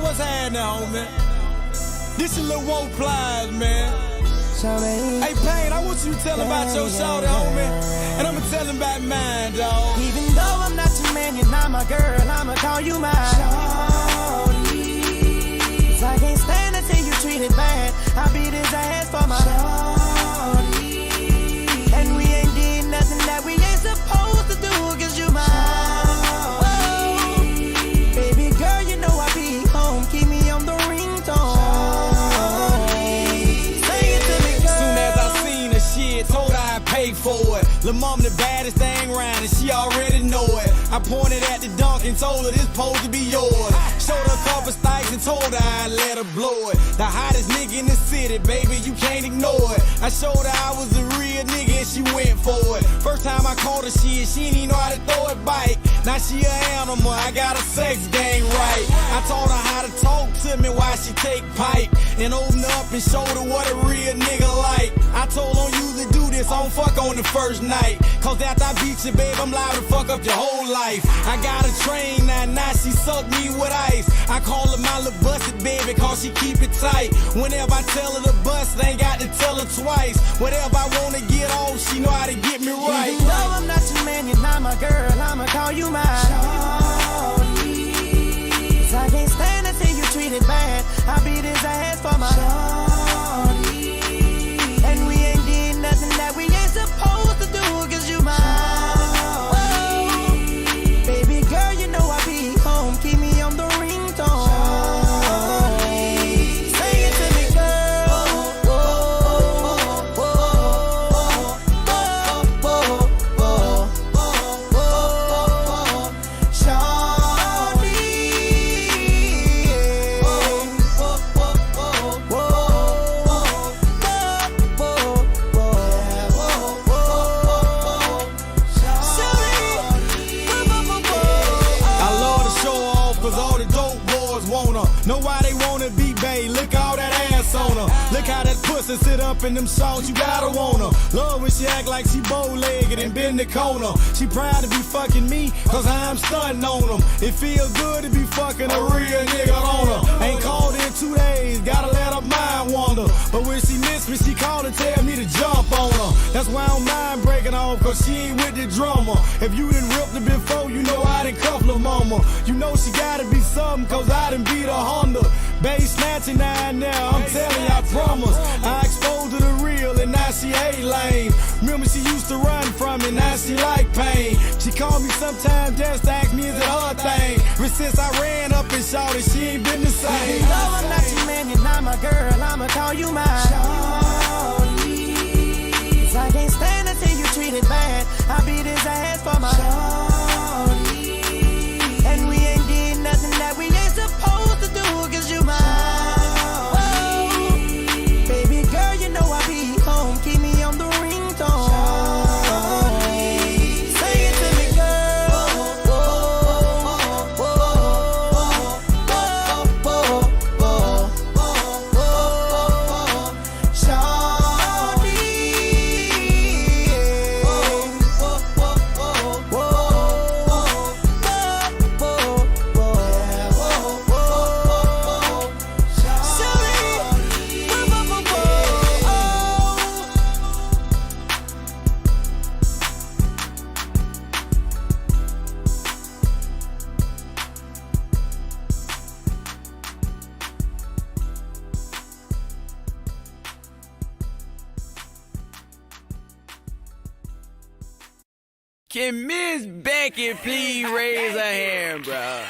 what's happening, homie? This is Lil Woe Plies, man. Hey, Payne, I want you to tell about your shawty, homie. And I'ma tell him about mine, dawg. Even though I'm not your man, you're not my girl, I'ma call you mine. Shawty. 'Cause I can't stand to see you treated bad. I beat his ass for my shawty. And we ain't did nothing that we ain't supposed to do, 'cause you mine. Baby girl, you know I be home, keep me on the ringtone. Sing it to me, girl. Soon as I seen her shit, told her I'd pay for it. Lil' mama the baddest thing round and she already know it. I pointed at the dunk and told her this supposed to be yours. Showed her a couple stikes and told her I'd let her blow it. The hottest nigga in the city, baby, you can't ignore it. I showed her I was a real nigga and she went for it. First time I caught her shit, she didn't even know how to throw it bike. Now she an animal, I got a sex game right. I taught her how to talk to me while she take pipe. And open up and showed her what a real nigga like. I told her don't usually do this, I don't fuck on the first night. 'Cause after I beat you, babe, I'm liable to fuck up your whole life. I got a train now she suck me with ice. I call her my little busted baby, 'cause she keep it tight. Whenever I tell her to bust, I ain't got to tell her twice. Whatever I wanna get on, she know how to get me right. Even though I'm not your man, you're not my girl, I'ma call you mine. Shawty. 'Cause I can't stand to see you treated bad. I beat his ass for my shawty. And we ain't did nothing that we ain't supposed to do, 'cause you mine. Baby girl, you know I be home, keep me on the ringtone. Sing it to me, girl. Shawty. I love to show off 'cause all the dope boys want her. Know why they wanna be bae, look all that ass on her. Look how that pussy sit up in them songs, you gotta want her. Love when she act like she bow-legged and bend the corner. She proud to be fucking me 'cause I'm stunting on them. It feel good to be fucking a real nigga on her. Ain't called in 2 days, gotta let her mind wander. But when she miss me, she call and tell me to jump on her. That's why I don't mind breaking off, 'cause she ain't with the drummer. If you done ripped her before, you know I done cuffed her mama. You know she gotta be something, 'cause I done beat her Honda. Babe snatching now, I'm telling you, I promise. I exposed her to real and now she hate lame. Remember she used to run from me, now she like pain. She called me sometimes just to ask me is it her thing. But since I ran up and shot her, she ain't been the same. Even though I'm not your man, you're not my girl, I'ma call you mine. Shawty. 'Cause I can't stand to see you treated bad. I beat his ass for my shawty. And we ain't did nothing that we ain't supposed to do, 'cause you mine. Baby girl, you know I be home, keep me on the ringtone. Sing it to me, girl. Shawty. Can Miss Becky please raise her hand, bro?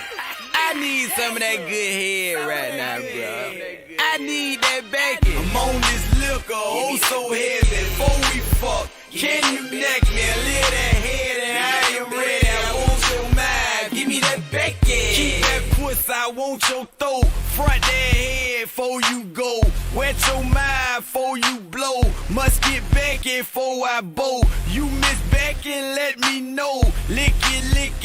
I need some of that good head right now, bro. I need that Becky. I'm on this liquor, oh so heavy, before we fuck. Can you neck me a little that head and I am ready, I want your mind, give me that Becky. Keep that pussy, I want your throat, front that head before you go. Wet your mind before you blow, must get Becky before I bow. You miss Becky, let me know, licky,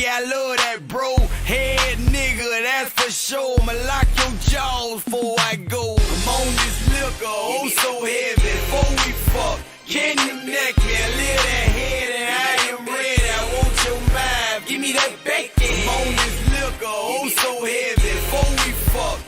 I love that bro. Head nigga, that's for sure, I'ma lock your jaws before I go. I'm on this liquor, oh so heavy, before we fuck. Can you neck me a little that head and I am ready, I want your mind, give me that Becky. I'm on this liquor, oh so heavy, before we fuck.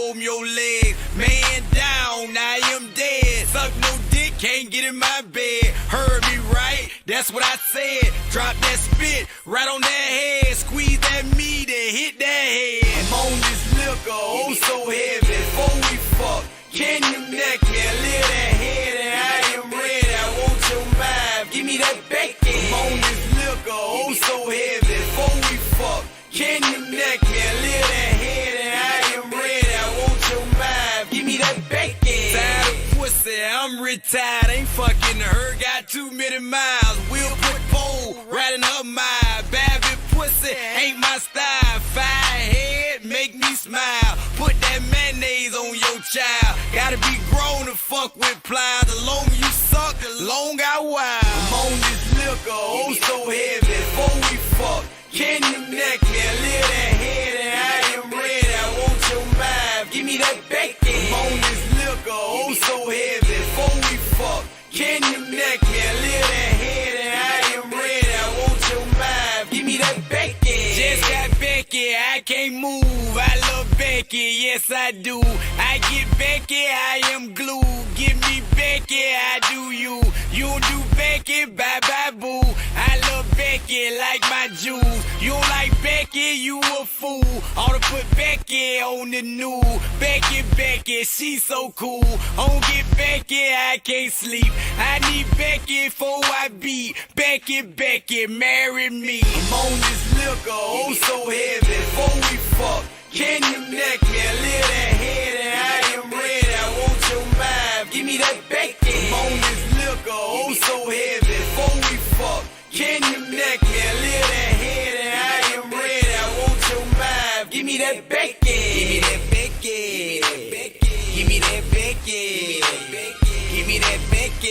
open your legs. Man down, I am dead. Suck no dick, can't get in my bed. Heard me right, that's what I said. Drop that spit right on that head. Squeeze that meat and hit that head. I'm on this liquor, oh so heavy. Before we fuck, can you neck me? Lift that head and I am ready. I want your mind, give me that bacon. I'm on this liquor, oh so heavy. Before we fuck, can you neck me? Lift that head and I am ready. I want your mind, give me that bacon. Tired of pussy, I'm retired. Ain't fucking her, got too many miles. We'll put pole right in her mind. Bad bitch pussy ain't my style. Fine head, make me smile. Put that mayonnaise on your child. Gotta be grown to fuck with plies. The longer you suck, the longer I while. I'm on this liquor, oh so heavy. Before we fuck, can you neck me? Lift that head and I am ready. I want your mind, give me that bacon. I'm on this liquor, oh so heavy. Before we fuck, can you neck me? Lift that head and I am ready. I want your mind, give me that bacon. Just got Becky, I can't move. I love Becky, yes I do. I get Becky, I am glue. Give me Becky, I do you. You don't do Becky, bye bye boo. I love Becky like my jewels. You don't like Becky, you a fool. Ought to put Becky on the new. Becky, she so cool. Don't get Becky, I can't sleep. I need Becky before I beat. Becky, marry me. I'm on this liquor, oh so heavy. Before we fuck, can you neck me? Lift that head and I am ready. I want your mind, give me that bacon. I'm on this liquor, oh so heavy. Before we fuck, can you neck me? Lift that head and I am ready. I want your mind, give me that bacon. Give me that bacon. Give me that bacon. Give me that bacon.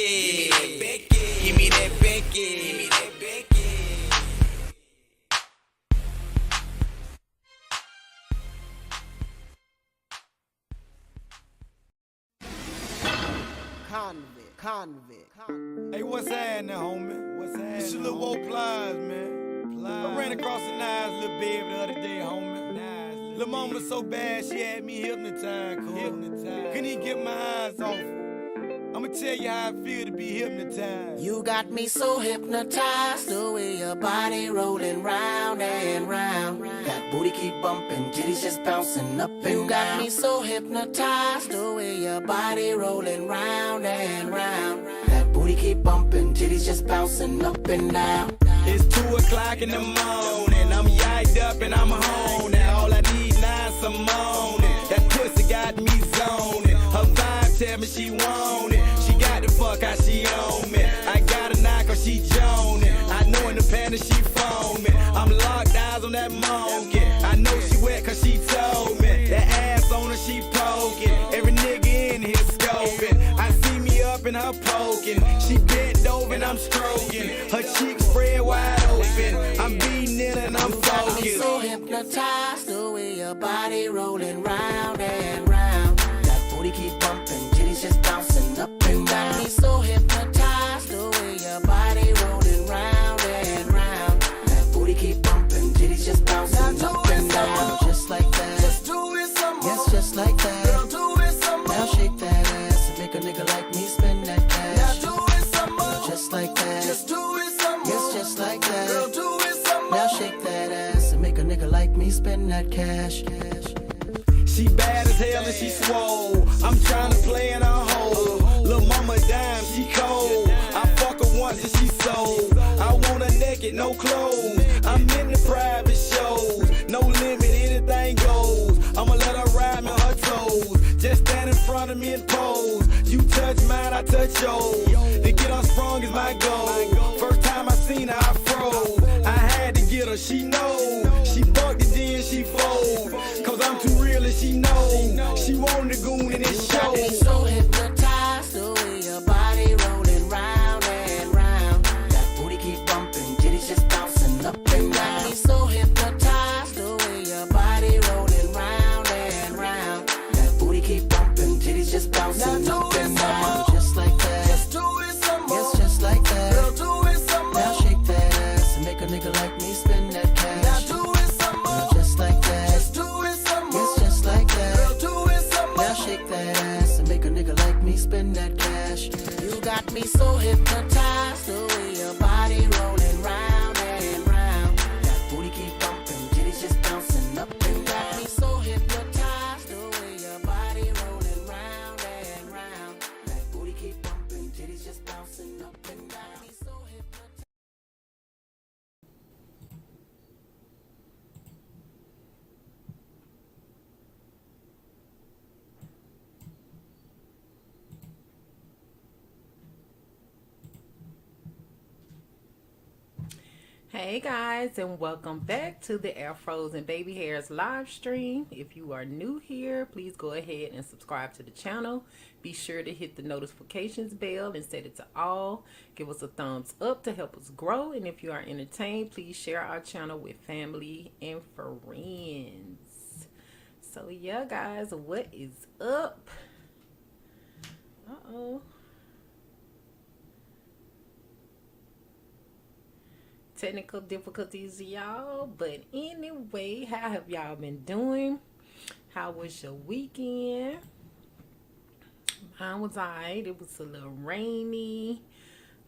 Give me that bacon. Convict. Hey, what's happening, homie? What's happening? It's your little old Plies, man. I ran across a nice little baby the other day, homie. Lil' mama so bad, she had me hypnotized, Couldn't even get my eyes off her. I'ma tell you how I feel to be hypnotized. You got me so hypnotized, the way your body rolling round and round. That booty keep bumping, titties just bouncing up and down. You got me so hypnotized, the way your body rolling round and round. That booty keep bumping, titties just bouncing up and down. It's 2 o'clock in the morning, I'm yiked up and I'm home. Now all I need now is some morning. That pussy got me zoning. Her vibe tell me she want it. She got the fuck how she on me. I got a knock or she joning. I know in the panties she phone me. I'm locked eyes on that monkey. I know she wet cause she told me. That ass on her she poking. Every nigga in here scoping. I see me up in her poking. She bent over and I'm stroking. Her cheeks spread wide open. I'm beating it and I'm focused. I'm so hypnotized, the way your body rolling round and round. That booty keep bumping, titties just bouncing up and down. Me so hypnotized, the way your body rolling round and round. That booty keep bumping, titties just bouncing up and down. Just like that. Just do it some more. Yes, just like that. Girl, do it some more. Now shake that ass and make a nigga like me spend that cash. Now do it some more. Just like that. Just do it some more. Yes, just like that. Girl, do it some more. Now shake that ass and make a nigga like me spend that cash. She bad as hell and she swole. I'm trying to play in her hole. Lil' mama dime, she cold. I fuck her once and she sold. I want her naked, no clothes. I'm in the private shows. No limit, anything goes. I'ma let her ride me on her toes. Just stand in front of me and pose. You touch mine, I touch yours. To get her sprung is my goal. First time I seen her, I froze. I had to get her, she knows. She fucked it, then she fold. Cause I'm too real and she knows. She wanted the goon and it Got me shows. so hypnotized, the way your body rolling round and round. That booty keep bumping, titties just bouncing up and down. Got me so hypnotized, the way your body rolling round and round. That booty keep bumping, titties just bouncing up and down. Just like that. Just do it some more. Yes, just like that. Girl, do it some more. Now shake that ass and make a nigga like me spend that cash. Now do it some more. Just like that. Just do it some more. Yes, just like that. Girl, do it some more. got me so hypnotized. The way your body rolling round and round. That booty keep bumping, titties just bouncing up and down. Got me so hypnotized. The way your body rolling round and round. That booty keep bumping, titties just bouncing up and down. Got me so hypnotized. Hey guys, and welcome back to the Afros and Baby Hairs live stream. If you are new here, please go ahead and subscribe to the channel. Be sure to hit the notifications bell and set it to all. Give us a thumbs up to help us grow. And if you are entertained, please share our channel with family and friends. So yeah guys, what is up? Technical difficulties, y'all, but anyway, how have y'all been doing? How was your weekend? Mine was alright. It was a little rainy,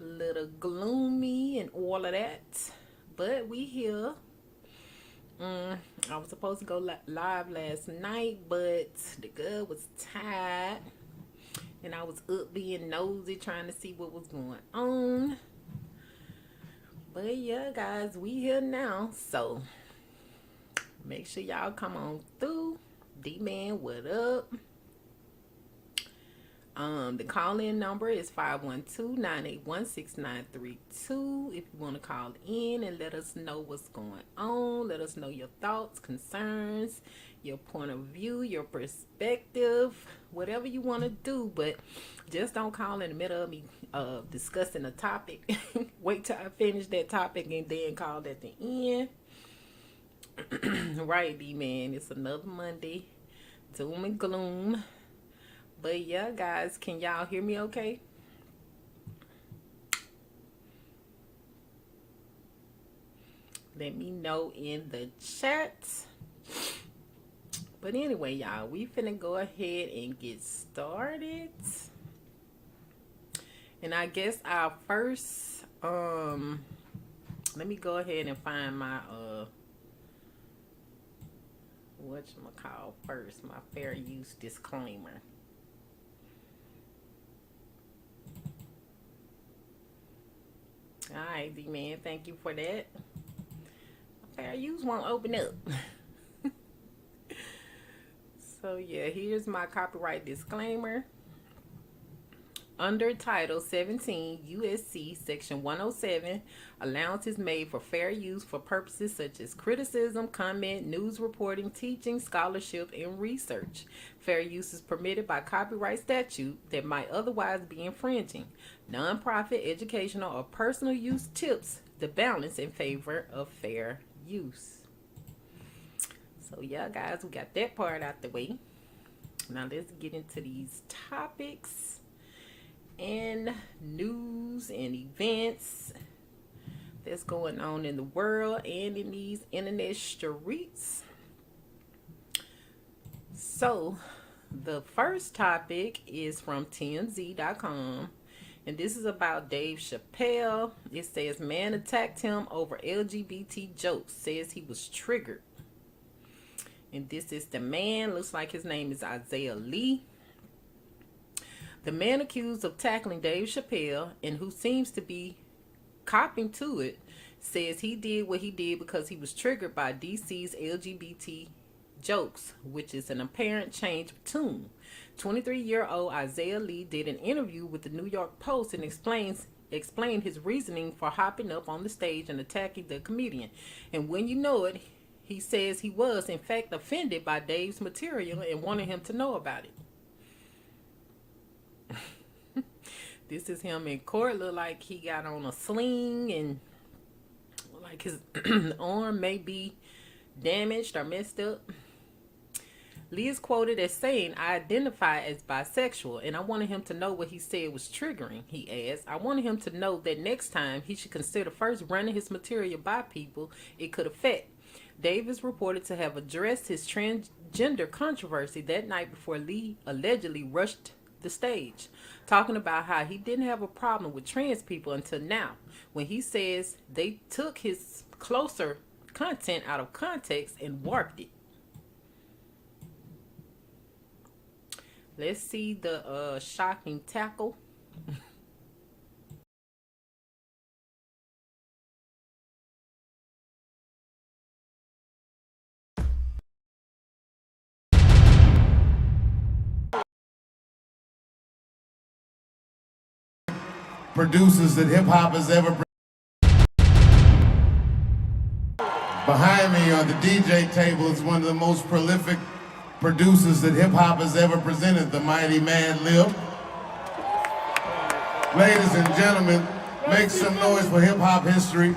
a little gloomy and all of that, but we here. I was supposed to go live last night, but the girl was tired and I was up being nosy trying to see what was going on. But yeah guys, we here now, so make sure y'all come on through. D-Man, what up? The call-in number is 512-981-6932 if you want to call in and let us know what's going on. Let us know your thoughts, concerns, your point of view, your perspective, whatever you want to do, but just don't call in the middle of me discussing a topic. Wait till I finish that topic and then call at the end. Right, D-Man, it's another Monday, doom and gloom. But yeah guys, can y'all hear me okay? Let me know in the chat. But anyway, y'all, we finna go ahead and get started. And I guess our first, let me go ahead and find my, whatchamacall first, my fair use disclaimer. Alright, D-Man, thank you for that. Fair use won't open up. So yeah, here's my copyright disclaimer. Under Title 17 USC Section 107, allowance is made for fair use for purposes such as criticism, comment, news reporting, teaching, scholarship, and research. Fair use is permitted by copyright statute that might otherwise be infringing. Nonprofit, educational, or personal use tips the balance in favor of fair use. So yeah guys, we got that part out the way. Now let's get into these topics and news and events that's going on in the world and in these internet streets. So the first topic is from TMZ.com, and this is about Dave Chappelle. It says man attacked him over LGBT jokes, says he was triggered. And this is the man, looks like his name is Isaiah Lee. The man accused of tackling Dave Chappelle and who seems to be copping to it says he did what he did because he was triggered by DC's LGBT jokes, which is an apparent change of tune. 23-year-old Isaiah Lee did an interview with the New York Post and explained his reasoning for hopping up on the stage and attacking the comedian. And when you know it, he says he was, in fact, offended by Dave's material and wanted him to know about it. This is him in court. Look like he got on a sling and like his arm may be damaged or messed up. Lee is quoted as saying, "I identify as bisexual, and I wanted him to know what he said was triggering." He adds, "I wanted him to know that next time he should consider first running his material by people it could affect." Dave is reported to have addressed his transgender controversy that night before Lee allegedly rushed the stage, talking about how he didn't have a problem with trans people until now, when he says they took his closer content out of context and warped it. Let's see the shocking tackle. Producers that hip hop has ever. Behind me on the DJ table is one of the most prolific producers that hip hop has ever presented, the mighty Mad Lib. Ladies and gentlemen, make some noise for hip hop history.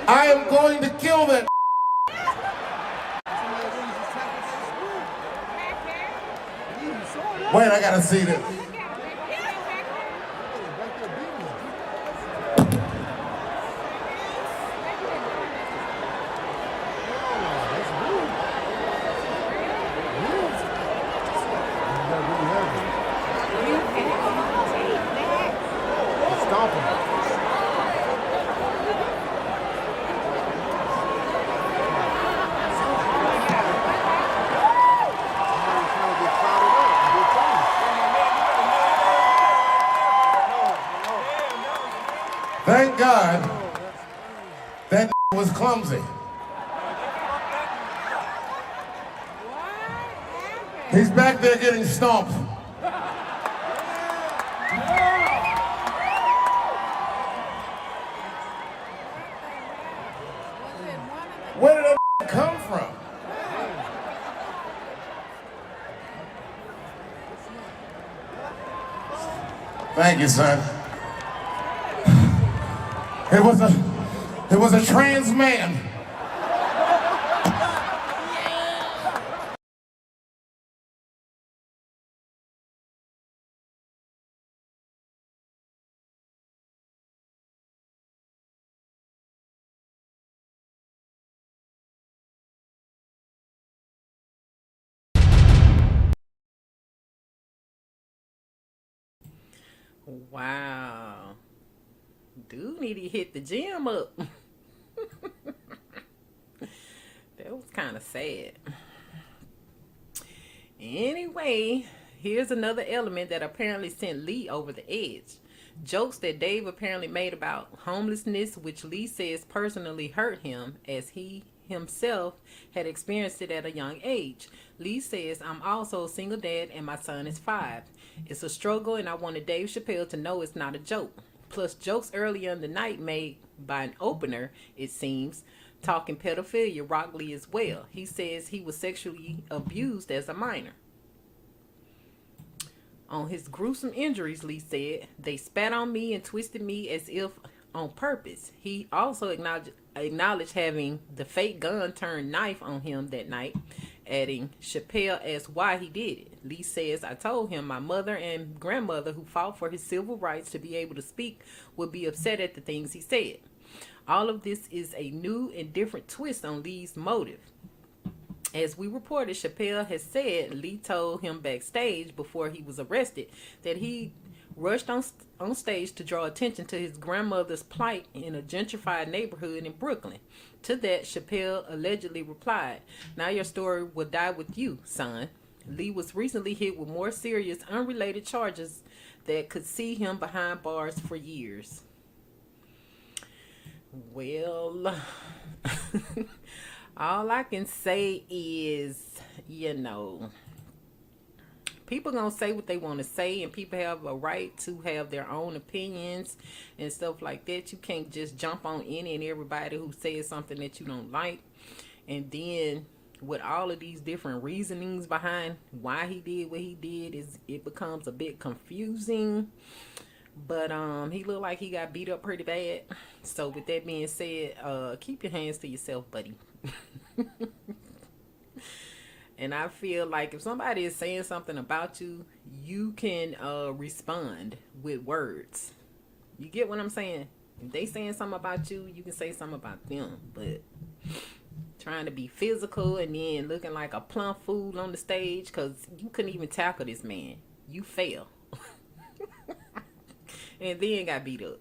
I am going to kill that. Wait, I gotta see this. Thank God that was clumsy. He's back there getting stomped. Where did that come from? Thank you, son. It was a trans man. Wow. Dude need to hit the gym up. That was kind of sad. Anyway, here's another element that apparently sent Lee over the edge. Jokes that Dave apparently made about homelessness, which Lee says personally hurt him, as he himself had experienced it at a young age. Lee says, "I'm also a single dad and my son is 5. It's a struggle and I wanted Dave Chappelle to know it's not a joke." Plus jokes earlier in the night made by an opener, it seems, talking pedophilia rock Lee as well. He says he was sexually abused as a minor. On his gruesome injuries, Lee said, "They spat on me and twisted me as if on purpose." He also acknowledged having the fake gun turned knife on him that night, adding, Chappelle asked why he did it. Lee says, "I told him my mother and grandmother, who fought for his civil rights to be able to speak, would be upset at the things he said." All of this is a new and different twist on Lee's motive. As we reported, Chappelle has said Lee told him backstage before he was arrested that he rushed on stage to draw attention to his grandmother's plight in a gentrified neighborhood in Brooklyn. To that, Chappelle allegedly replied, "Now your story will die with you, son." Lee was recently hit with more serious, unrelated charges that could see him behind bars for years. Well, all I can say is, people gonna say what they want to say, and people have a right to have their own opinions and stuff like that. You can't just jump on any and everybody who says something that you don't like, and then with all of these different reasonings behind why he did what he did, it becomes a bit confusing. But he looked like he got beat up pretty bad. So with that being said, keep your hands to yourself, buddy. And I feel like if somebody is saying something about you, you can respond with words. You get what I'm saying? If they saying something about you, you can say something about them. But trying to be physical and then looking like a plump fool on the stage because you couldn't even tackle this man. You fail. And then got beat up.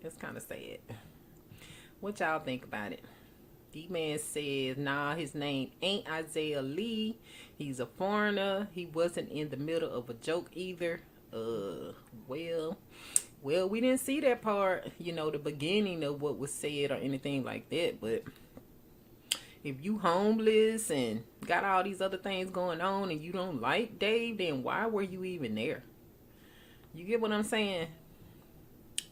That's kind of sad. What y'all think about it? D-Man says, nah, his name ain't Isaiah Lee. He's a foreigner. He wasn't in the middle of a joke either. Well, we didn't see that part, you know, the beginning of what was said or anything like that. But if you homeless and got all these other things going on and you don't like Dave, then why were you even there? You get what I'm saying?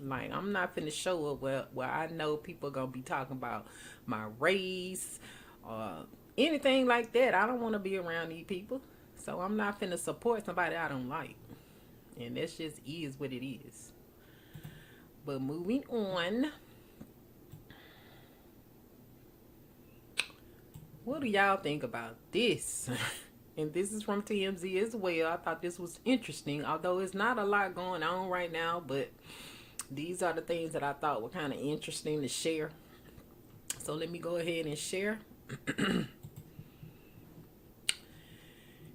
Like, I'm not finna show up where I know people are gonna be talking about my race or anything like that. I don't want to be around these people. So I'm not finna support somebody I don't like. And that's just is what it is. But moving on. What do y'all think about this? And this is from TMZ as well. I thought this was interesting. Although it's not a lot going on right now. But these are the things that I thought were kind of interesting to share. So let me go ahead and share.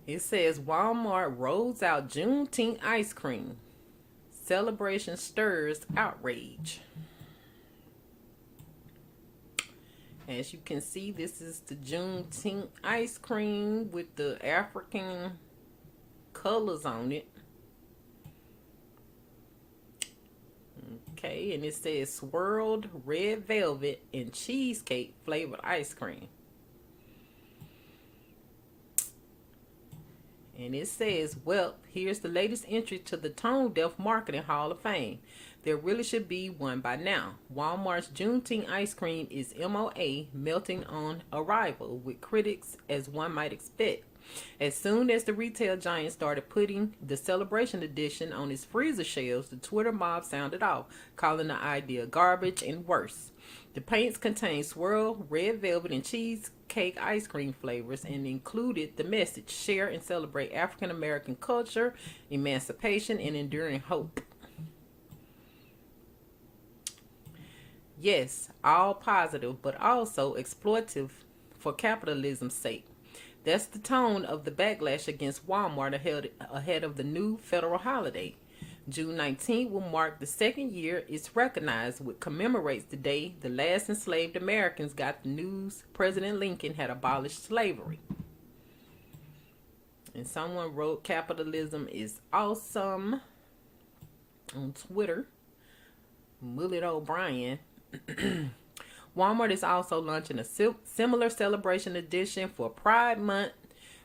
It says Walmart rolls out Juneteenth ice cream. Celebration stirs outrage. As you can see, this is the Juneteenth ice cream with the African colors on it. Okay, and it says swirled red velvet and cheesecake flavored ice cream. And it says, well, here's the latest entry to the Tone Deaf Marketing Hall of Fame. There really should be one by now. Walmart's Juneteenth ice cream is MOA, melting on arrival, with critics as one might expect. As soon as the retail giant started putting the celebration edition on its freezer shelves, the Twitter mob sounded off, calling the idea garbage and worse. The paints contained swirl, red velvet, and cheesecake ice cream flavors and included the message, share and celebrate African American culture, emancipation, and enduring hope. Yes, all positive, but also exploitive for capitalism's sake. That's the tone of the backlash against Walmart ahead of the new federal holiday. June 19th will mark the second year it's recognized, which commemorates the day the last enslaved Americans got the news President Lincoln had abolished slavery. And someone wrote, capitalism is awesome on Twitter. Mullet O'Brien. Walmart is also launching a similar celebration edition for Pride Month,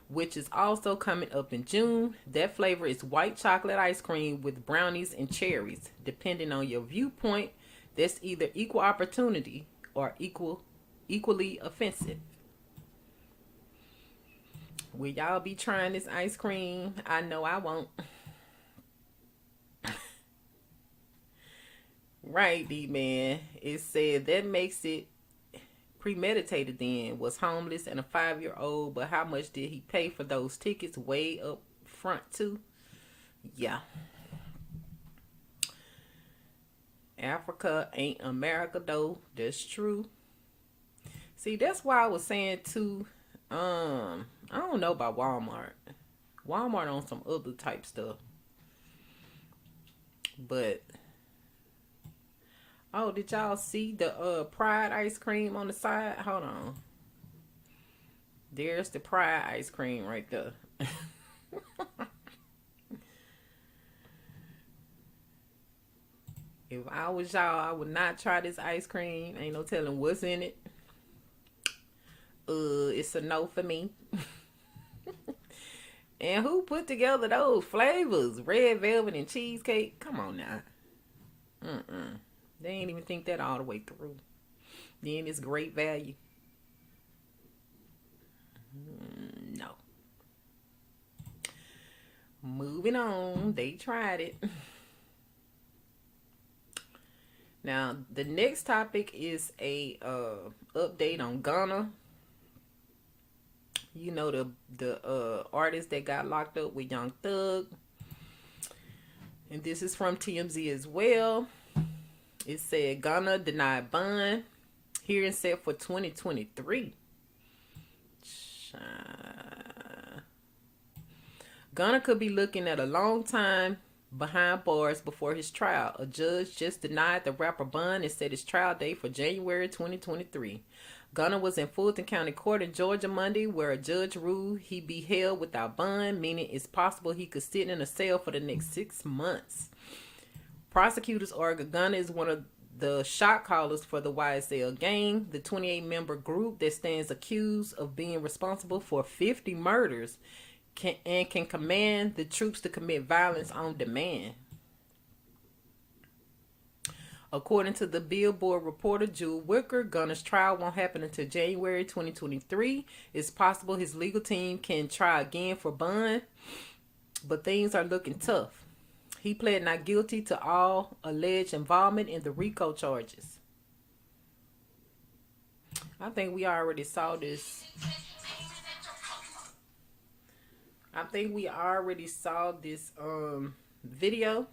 which is also coming up in June. That flavor is white chocolate ice cream with brownies and cherries. Depending on your viewpoint, that's either equal opportunity or equally offensive. Will y'all be trying this ice cream? I know I won't. Right, D-Man. It said that makes it premeditated then. Was homeless and a 5-year-old, but how much did he pay for those tickets? Way up front too. Yeah. Africa ain't America though. That's true. See, that's why I was saying too, I don't know about Walmart. Walmart on some other type stuff. But oh, did y'all see the Pride ice cream on the side? Hold on. There's the Pride ice cream right there. If I was y'all, I would not try this ice cream. Ain't no telling what's in it. It's a no for me. And who put together those flavors? Red velvet and cheesecake? Come on now. They ain't even think that all the way through. Then it's great value. No. Moving on. They tried it. Now, the next topic is a update on Ghana. You know, the artist that got locked up with Young Thug. And this is from TMZ as well. It said Gunna denied bond. Hearing set for 2023. Gunna could be looking at a long time behind bars before his trial. A judge just denied the rapper bond and set his trial date for January 2023. Gunna was in Fulton County Court in Georgia Monday, where a judge ruled he be held without bond, meaning it's possible he could sit in a cell for the next 6 months. Prosecutors argue Gunna is one of the shot callers for the YSL gang, the 28-member group that stands accused of being responsible for 50 murders and can command the troops to commit violence on demand. According to the Billboard reporter Jewel Wicker, Gunna's trial won't happen until January 2023. It's possible his legal team can try again for bond, but things are looking tough. He pled not guilty to all alleged involvement in the RICO charges. I think we already saw this. Video.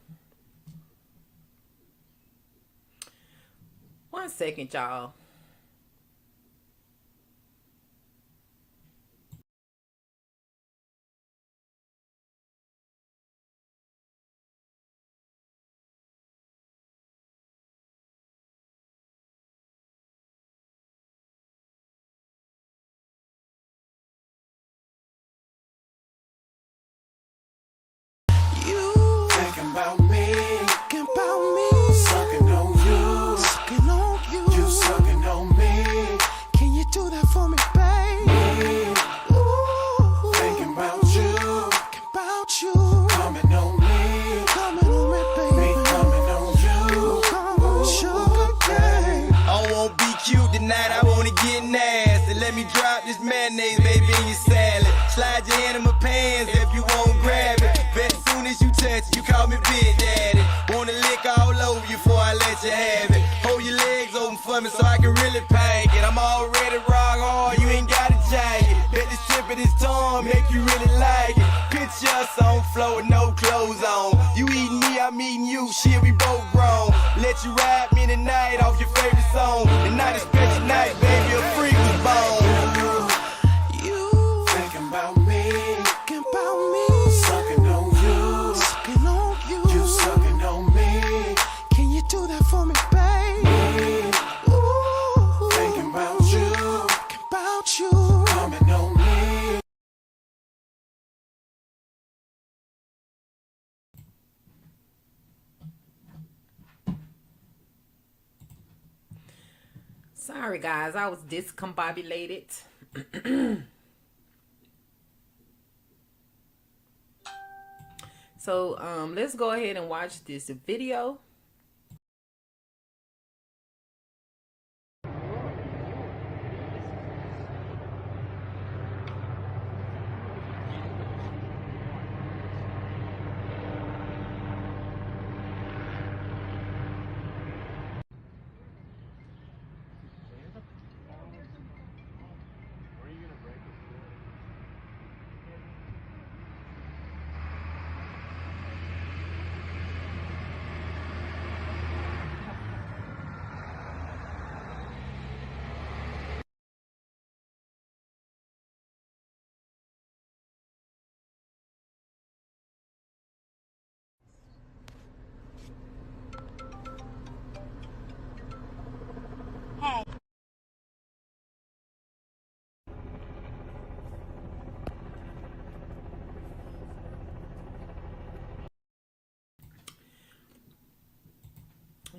One second, y'all. About me, sucking on you, you sucking on me. Can you do that for me, babe? Ooh, thinking about you, coming on me, baby, coming on you, come on, sugar cane. I won't be cute tonight, I wanna get nasty. Let me drop this mayonnaise, baby, in your salad. Slide your hand in my pants if you won't grab it. Bet as soon as you touch it, you call me Big Daddy. Wanna lick all over you before I let you have it. Hold your legs open for me so I can really pack it. I'm already rock hard, you ain't got a jacket. Bet this tip of this tongue make you really like it. Picture us on floor with no clothes on. You eating me, I'm eating you, shit, we both grown. Let you ride me tonight off your favorite song. The night is special night, baby, a freak was born. About me, sucking on you, you sucking on me. Can you do that for me, babe? Ooh, thinking about you, coming on me. Sorry, guys, I was discombobulated. So let's go ahead and watch this video.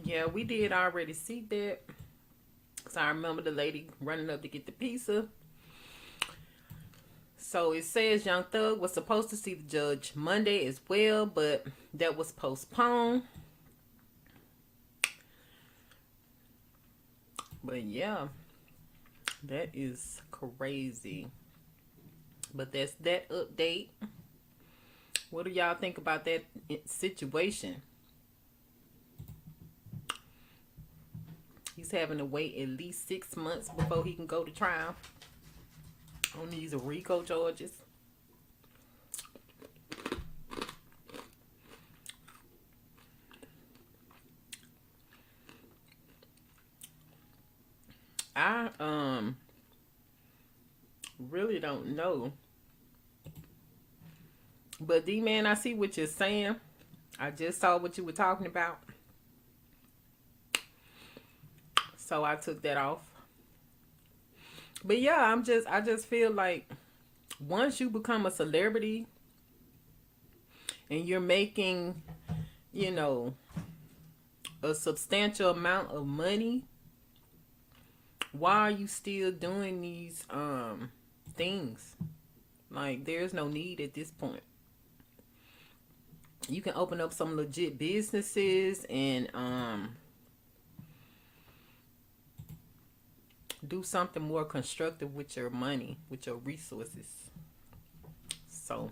Yeah, we did already see that. So I remember the lady running up to get the pizza. So it says Young Thug was supposed to see the judge Monday as well, but that was postponed. But yeah, that is crazy. But that's that update. What do y'all think about that situation? He's having to wait at least 6 months before he can go to trial. on these RICO charges. I really don't know. But D-Man, I see what you're saying. I just saw what you were talking about. So I took that off. But yeah, I just feel like once you become a celebrity and you're making, you know, a substantial amount of money, why are you still doing these things? Like, there's no need at this point. You can open up some legit businesses and do something more constructive with your money, with your resources. So,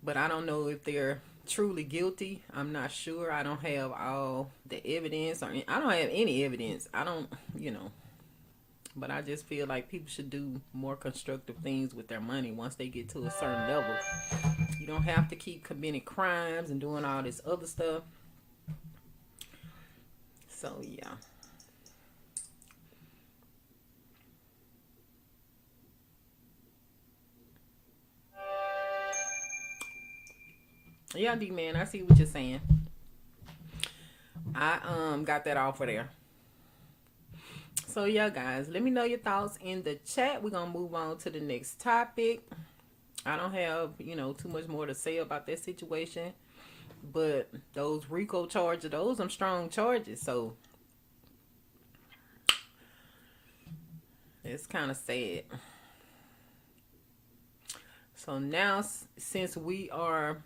but I don't know if they're truly guilty. I'm not sure. I don't have all the evidence, or I don't have any evidence. I don't, you know. But I just feel like people should do more constructive things with their money once they get to a certain level. You don't have to keep committing crimes and doing all this other stuff. So, yeah. Yeah, D-Man, I see what you're saying. I got that off of there. So yeah, guys, let me know your thoughts in the chat. We're gonna move on to the next topic. I don't have, you know, too much more to say about that situation, but those RICO charges, those are strong charges, so it's kind of sad. So now, since we are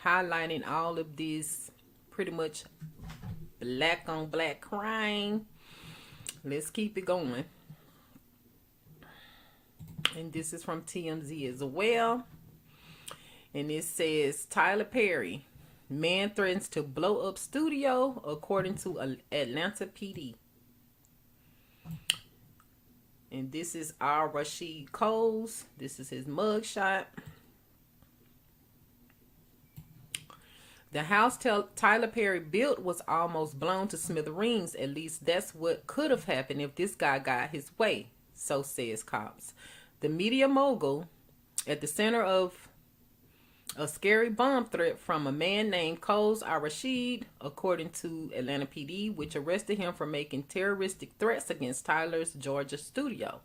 highlighting all of this pretty much black on black crime, let's keep it going. And this is from TMZ as well. And it says, Tyler Perry, man threatens to blow up studio according to Atlanta PD. And this is our Rashid Coles. This is his mugshot. The house Tyler Perry built was almost blown to smithereens. At least that's what could have happened if this guy got his way, so says cops. The media mogul, at the center of a scary bomb threat from a man named Coles Rashid, according to Atlanta PD, which arrested him for making terroristic threats against Tyler's Georgia studio.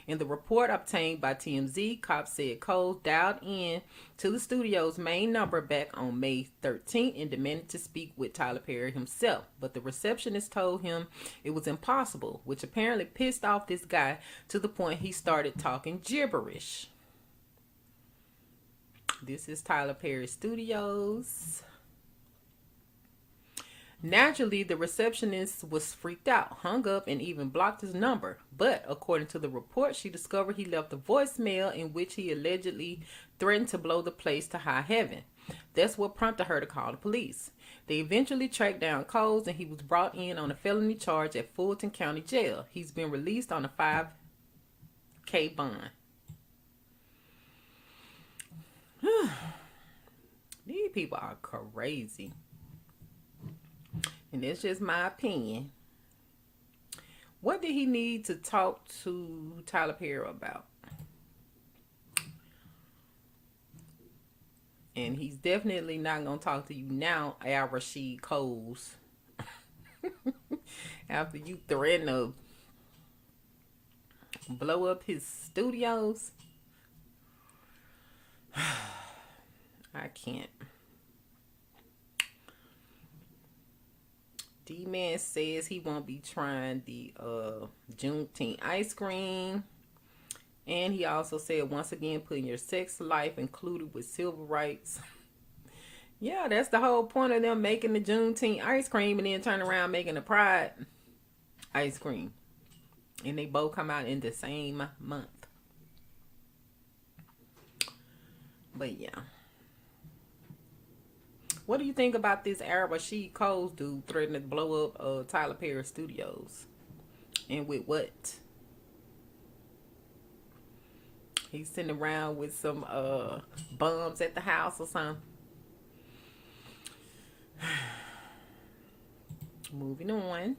In the report obtained by TMZ, cops said Coles dialed in to the studio's main number back on May 13th and demanded to speak with Tyler Perry himself. But the receptionist told him it was impossible, which apparently pissed off this guy to the point he started talking gibberish. This is Tyler Perry Studios. Naturally, the receptionist was freaked out, hung up, and even blocked his number. But according to the report, she discovered he left a voicemail in which he allegedly threatened to blow the place to high heaven. That's what prompted her to call the police. They eventually tracked down Coles, and he was brought in on a felony charge at Fulton County Jail. He's been released on a $5,000 bond. These people are crazy. And it's just my opinion. What did he need to talk to Tyler Perry about? And he's definitely not going to talk to you now, Al Rashid Coles. After you threaten to blow up his studios. I can't. D-Man says he won't be trying the Juneteenth ice cream. And he also said, once again, putting your sex life included with civil rights. Yeah, that's the whole point of them making the Juneteenth ice cream and then turn around making the Pride ice cream. And they both come out in the same month. But yeah. What do you think about this Al Rashid Coles dude threatening to blow up Tyler Perry Studios? And with what? He's sitting around with some bums at the house or something. Moving on.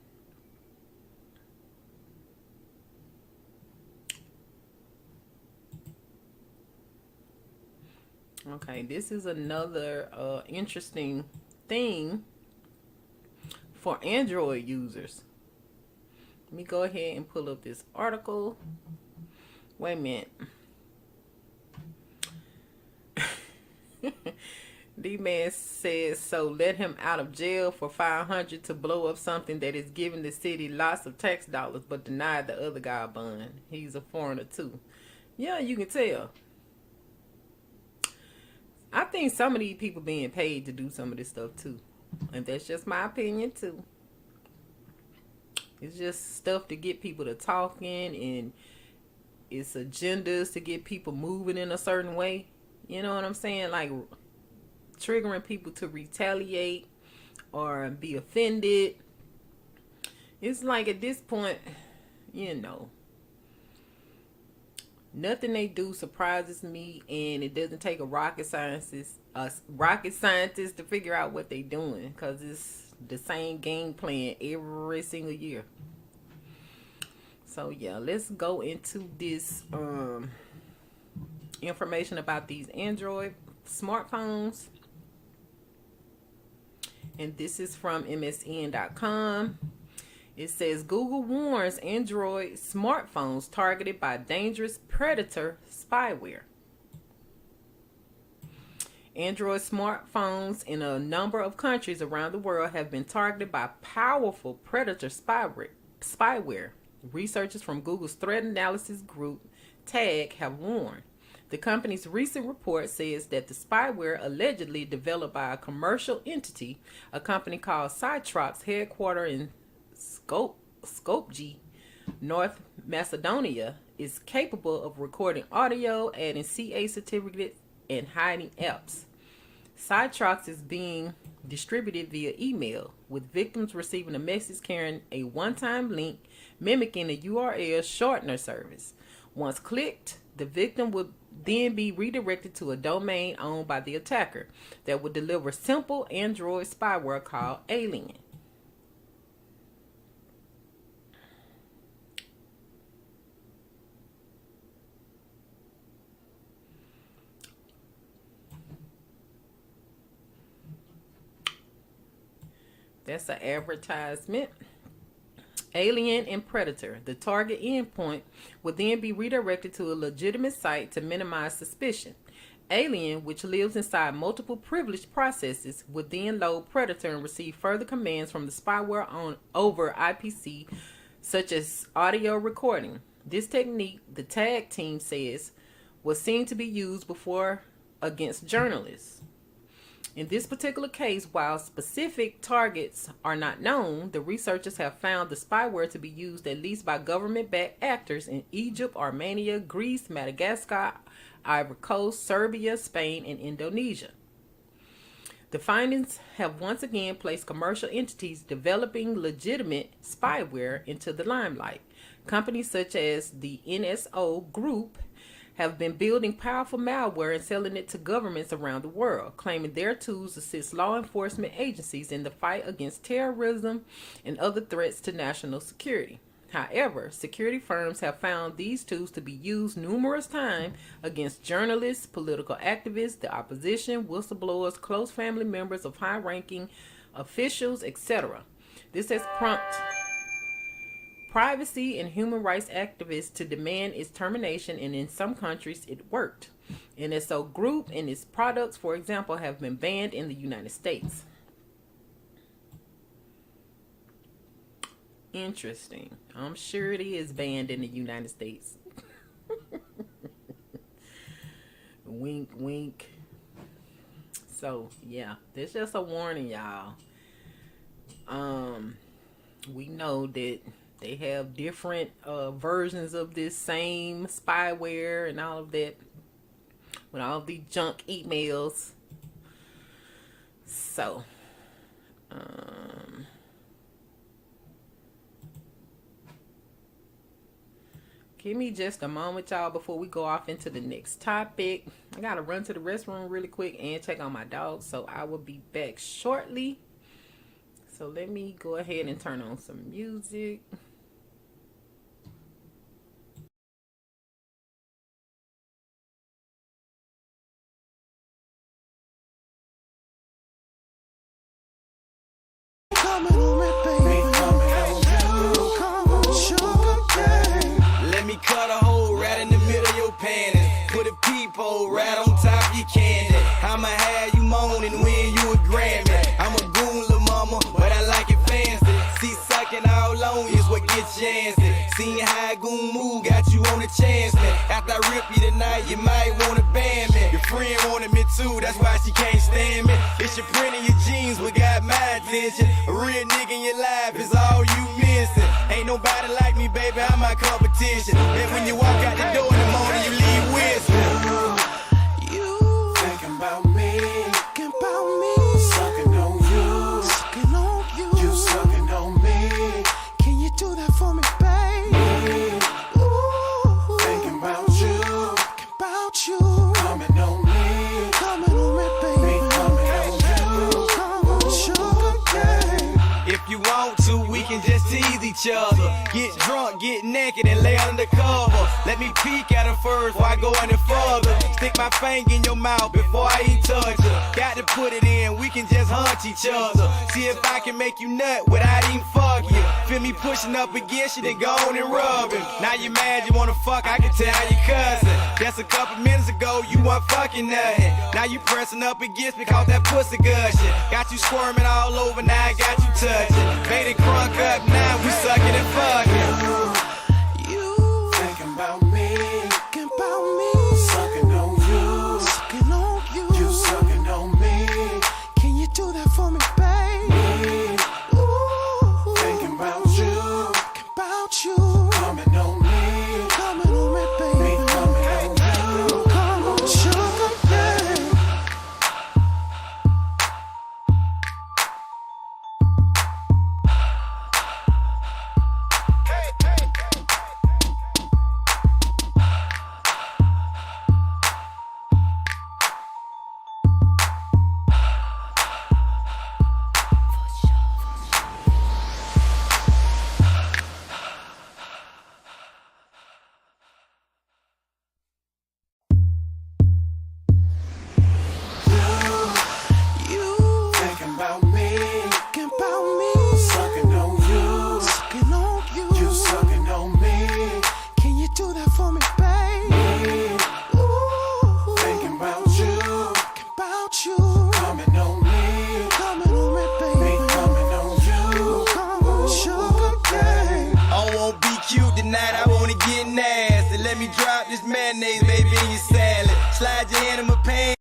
Okay, this is another interesting thing for Android users. Let me go ahead and pull up this article. Wait a minute. The man says, so let him out of jail for $500 to blow up something that is giving the city lots of tax dollars, but denied the other guy a bond. He's a foreigner too. Yeah, you can tell. I think some of these people being paid to do some of this stuff too. And that's just my opinion too. It's just stuff to get people to talking, and it's agendas to get people moving in a certain way. You know what I'm saying? Like triggering people to retaliate or be offended. It's like at this point, you know, nothing they do surprises me, and it doesn't take a rocket scientist to figure out what they doing, because it's the same game plan every single year. So yeah, let's go into this information about these Android smartphones. And this is from MSN.com. It says Google warns Android smartphones targeted by dangerous predator spyware. Android smartphones in a number of countries around the world have been targeted by powerful predator spyware. Researchers from Google's threat analysis group TAG have warned. The company's recent report says that the spyware allegedly developed by a commercial entity, a company called Cytrox, headquartered in Skopje, North Macedonia, is capable of recording audio, adding CA certificates, and hiding apps. Cytrox is being distributed via email, with victims receiving a message carrying a one-time link mimicking a URL shortener service. Once clicked, the victim would then be redirected to a domain owned by the attacker that would deliver simple Android spyware called Alien. That's an advertisement. Alien and Predator. The target endpoint would then be redirected to a legitimate site to minimize suspicion. Alien, which lives inside multiple privileged processes, would then load Predator and receive further commands from the spyware on over IPC, such as audio recording. This technique, the TAG team says, was seen to be used before against journalists. In this particular case, while specific targets are not known, the researchers have found the spyware to be used at least by government-backed actors in Egypt, Armenia, Greece, Madagascar, Ivory Coast, Serbia, Spain, and Indonesia. The findings have once again placed commercial entities developing legitimate spyware into the limelight. Companies such as the NSO Group have been building powerful malware and selling it to governments around the world, claiming their tools assist law enforcement agencies in the fight against terrorism and other threats to national security. However, security firms have found these tools to be used numerous times against journalists, political activists, the opposition, whistleblowers, close family members of high-ranking officials, etc. This has prompted privacy and human rights activists to demand its termination, and in some countries it worked. NSO Group and its products, for example, have been banned in the United States. Interesting. I'm sure it is banned in the United States. Wink, wink. So, yeah, this just a warning, y'all. We know that they have different versions of this same spyware and all of that, with all of these junk emails. So, Give me just a moment, y'all, before we go off into the next topic. I gotta run to the restroom really quick and check on my dog, so I will be back shortly. So let me go ahead and turn on some music. Let me cut a hole right in the middle of your panties. Put a peephole right on top of your candy. I'ma have you moaning when you a Grammy. I'm a goon, lil' mama, but I like it fancy. See, sucking all on you is what gets you antsy. Seeing how I goon move got you on the chance, man. After I rip you tonight, you might wanna ban me. Your friend wanted me too, that's why she can't stand me. It's your print in your jeans, what got my attention. A real nigga in your life is all you missing. Ain't nobody like me, baby, I'm my competition. And when you walk out the door in the morning, you leave whistling. You thinking about me, sucking on you, you sucking on me. Can you do that for me, baby? Ooh, thinking about you, coming on me, baby, coming on you, come on, sugar cane. If you want to, we can just tease each other. Get drunk, get naked, and lay under cover. Let me peek at her first before I go any further. Stick my finger in your mouth before I even touch her. Got to put it in, we can just hunt each other. See if I can make you nut without even fuck you. Feel me pushing up against you, then go on and rub it. Now you mad, you wanna fuck, I can tell you cussing. Just a couple minutes ago, you weren't fucking nothing. Now you pressing up against me, cause that pussy gushing. Got you squirming all over, now I got you touching. Made it crunk up, now we sucking and fucking. You thinking about me, sucking on you, you sucking on me. Can you do that for me, baby? Ooh, thinking about you, coming on me, baby, coming on you, come on, sugar, yeah. You thinking about me, sucking on you, you sucking on me. Can you do that for me, baby? Ooh, thinking about you, coming on me, baby, coming on you, come on, sugar cane. I won't be cute tonight, I wanna get nasty. Let me drop this mayonnaise, baby, in your salad. Slide your hand in my pants.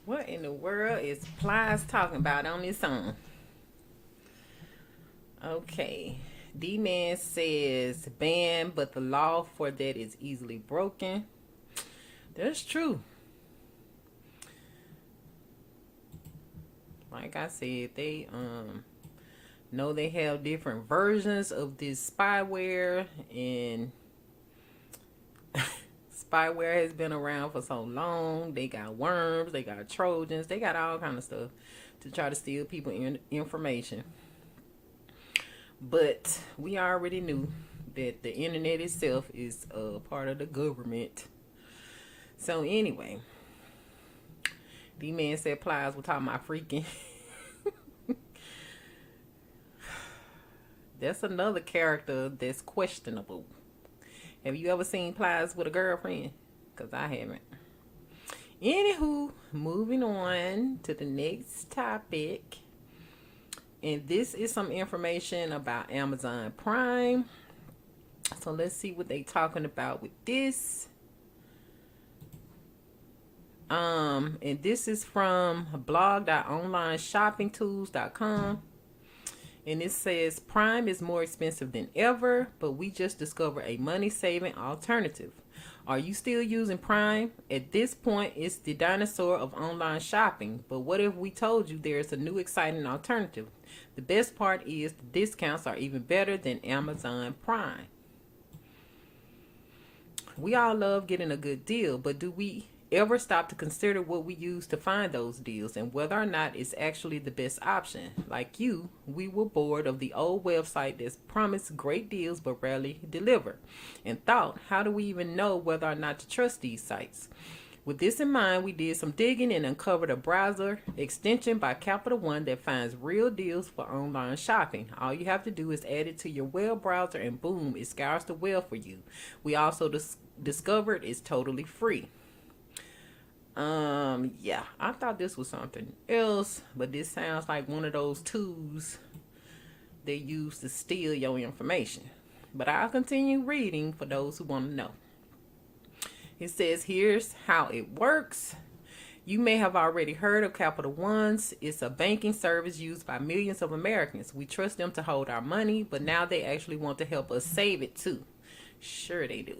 What in the world is Plies talking about on this song? Okay. D-Man says, ban, but the law for that is easily broken. That's true. Like I said, they know they have different versions of this spyware, and spyware has been around for so long. They got worms, they got Trojans, they got all kind of stuff to try to steal people information. But we already knew that the internet itself is a part of the government. So anyway, the man said Plies, we're talking about freaking. That's another character that's questionable. Have you ever seen Plies with a girlfriend? Because I haven't. Anywho, moving on to the next topic. And this is some information about Amazon Prime. So let's see what they talking about with this. And this is from blog.onlineshoppingtools.com. And it says Prime is more expensive than ever, but we just discovered a money-saving alternative. Are you still using Prime? At this point, it's the dinosaur of online shopping. But what if we told you there's a new exciting alternative? The best part is the discounts are even better than Amazon Prime. We all love getting a good deal, but do we ever stop to consider what we use to find those deals and whether or not it's actually the best option? Like you, we were bored of the old website that's promised great deals but rarely deliver, and thought, how do we even know whether or not to trust these sites? With this in mind, we did some digging and uncovered a browser extension by Capital One that finds real deals for online shopping. All you have to do is add it to your web browser and boom, it scours the web for you. We also discovered it's totally free. Yeah, I thought this was something else, but this sounds like one of those tools they use to steal your information. But I'll continue reading for those who want to know. It says, here's how it works. You may have already heard of Capital One's. It's a banking service used by millions of Americans. We trust them to hold our money, but now they actually want to help us save it too. Sure they do.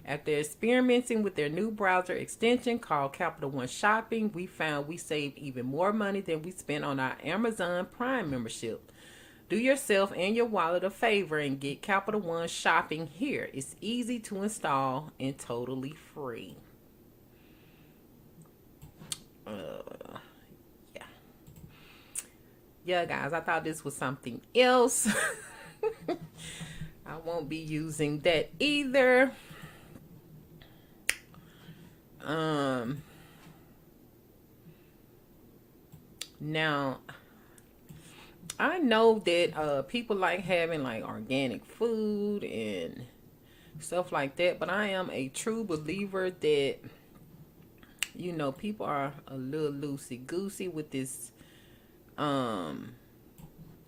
After experimenting with their new browser extension called Capital One Shopping, we found we saved even more money than we spent on our Amazon Prime membership. Do yourself and your wallet a favor and get Capital One Shopping here. It's easy to install and totally free. Yeah, guys, I thought this was something else. I won't be using that either. Now, I know that people like having like organic food and stuff like that, but I am a true believer that, you know, people are a little loosey-goosey with this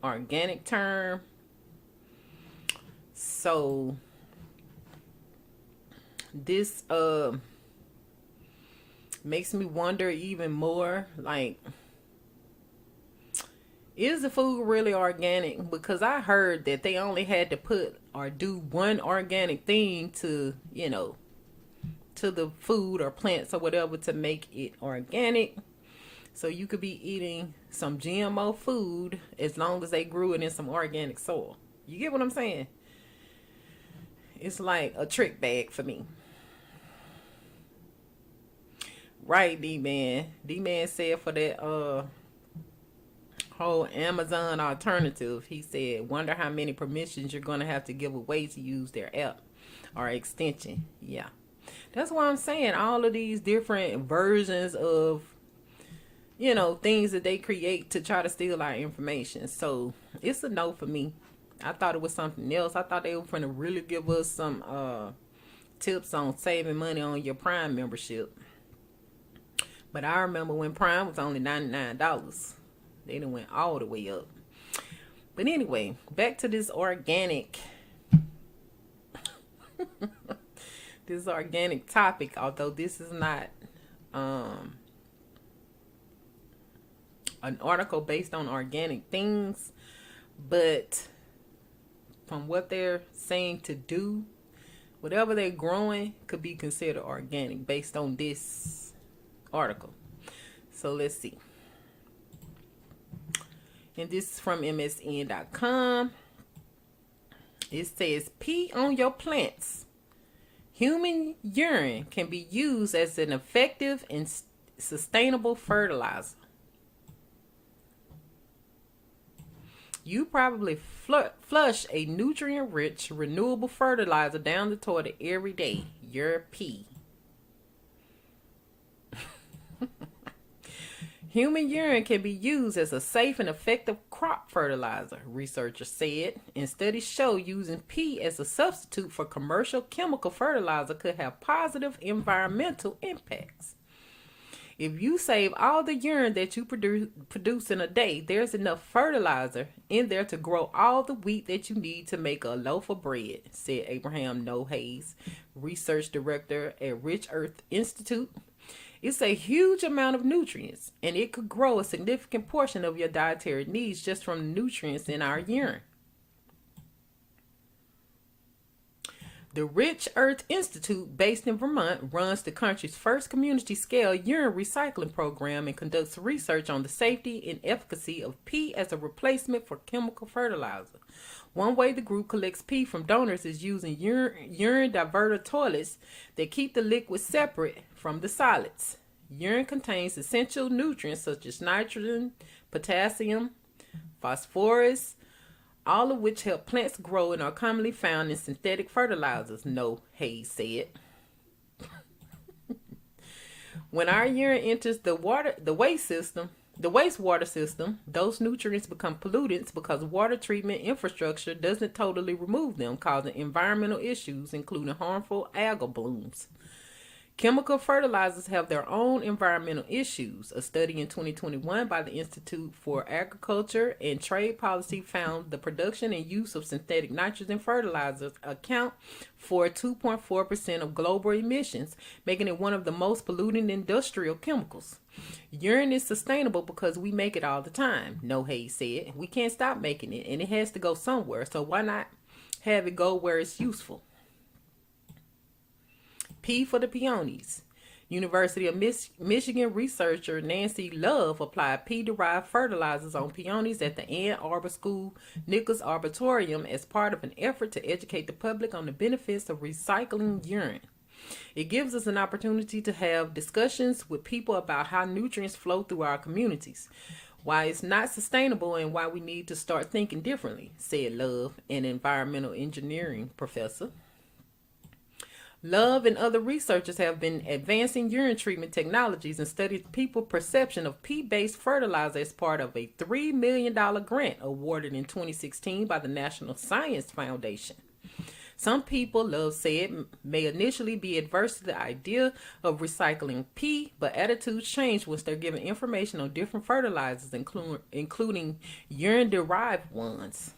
organic term. So this makes me wonder even more, like, is the food really organic? Because I heard that they only had to put or do one organic thing to, you know, to the food or plants or whatever to make it organic. So you could be eating some GMO food as long as they grew it in some organic soil. You get what I'm saying? It's like a trick bag for me. Right, D-Man. D-Man said for that whole Amazon alternative, he said, wonder how many permissions you're going to have to give away to use their app or extension. Yeah. That's why I'm saying all of these different versions of, you know, things that they create to try to steal our information. So it's a no for me. I thought it was something else. I thought they were going to really give us some tips on saving money on your Prime membership. But I remember when Prime was only $99. They done went all the way up. But anyway, back to this organic this organic topic, although this is not an article based on organic things, but from what they're saying to do, whatever they're growing could be considered organic based on this article. So let's see. And this is from MSN.com. It says, pee on your plants. Human urine can be used as an effective and sustainable fertilizer. You probably flush a nutrient-rich, renewable fertilizer down the toilet every day. Your pee. Human urine can be used as a safe and effective crop fertilizer, researchers said, and studies show using pee as a substitute for commercial chemical fertilizer could have positive environmental impacts. If you save all the urine that you produce in a day, there's enough fertilizer in there to grow all the wheat that you need to make a loaf of bread, said Abraham No Hayes, research director at Rich Earth Institute. It's a huge amount of nutrients, and it could grow a significant portion of your dietary needs just from the nutrients in our urine. The Rich Earth Institute, based in Vermont, runs the country's first community-scale urine recycling program and conducts research on the safety and efficacy of pee as a replacement for chemical fertilizer. One way the group collects pee from donors is using urine diverter toilets that keep the liquid separate from the solids. Urine contains essential nutrients such as nitrogen, potassium, phosphorus, all of which help plants grow and are commonly found in synthetic fertilizers, No Hayes said. When our urine enters the wastewater system, those nutrients become pollutants because water treatment infrastructure doesn't totally remove them, causing environmental issues, including harmful algal blooms. Chemical fertilizers have their own environmental issues. A study in 2021 by the Institute for Agriculture and Trade Policy found the production and use of synthetic nitrogen fertilizers account for 2.4% of global emissions, making it one of the most polluting industrial chemicals. Urine is sustainable because we make it all the time, No Hayes said. We can't stop making it, and it has to go somewhere, so why not have it go where it's useful? P for the peonies. University of Michigan researcher Nancy Love applied pea-derived fertilizers on peonies at the Ann Arbor School Nichols Arboretum as part of an effort to educate the public on the benefits of recycling urine. It gives us an opportunity to have discussions with people about how nutrients flow through our communities, why it's not sustainable, and why we need to start thinking differently, said Love, an environmental engineering professor. Love and other researchers have been advancing urine treatment technologies and studied people's perception of pea-based fertilizer as part of a $3 million grant awarded in 2016 by the National Science Foundation. Some people, Love said, may initially be adverse to the idea of recycling pea, but attitudes change once they're given information on different fertilizers, including urine-derived ones.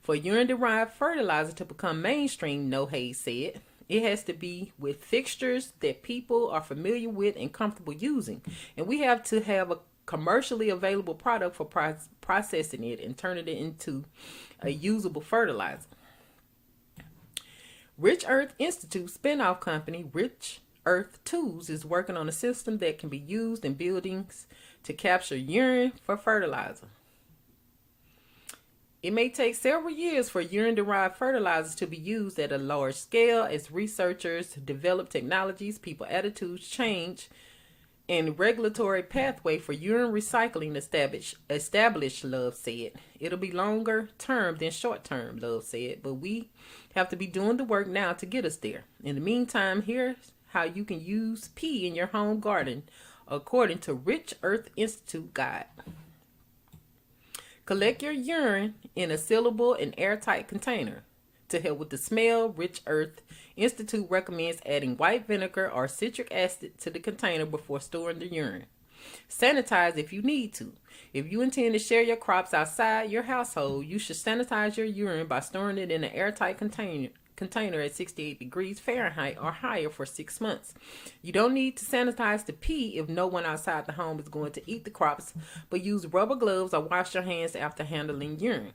For urine-derived fertilizer to become mainstream, No Hayes said, it has to be with fixtures that people are familiar with and comfortable using. And we have to have a commercially available product for processing it and turning it into a usable fertilizer. Rich Earth Institute spinoff company Rich Earth Tools is working on a system that can be used in buildings to capture urine for fertilizer. It may take several years for urine-derived fertilizers to be used at a large scale as researchers develop technologies, people attitudes change, and regulatory pathway for urine recycling established, Love said. It'll be longer term than short term, Love said, but we have to be doing the work now to get us there. In the meantime, here's how you can use pea in your home garden, according to Rich Earth Institute guide. Collect your urine in a sealable and airtight container. To help with the smell, Rich Earth Institute recommends adding white vinegar or citric acid to the container before storing the urine. Sanitize if you need to. If you intend to share your crops outside your household, you should sanitize your urine by storing it in an airtight container at 68 degrees Fahrenheit or higher for 6 months. You don't need to sanitize the pea if no one outside the home is going to eat the crops, but use rubber gloves or wash your hands after handling urine.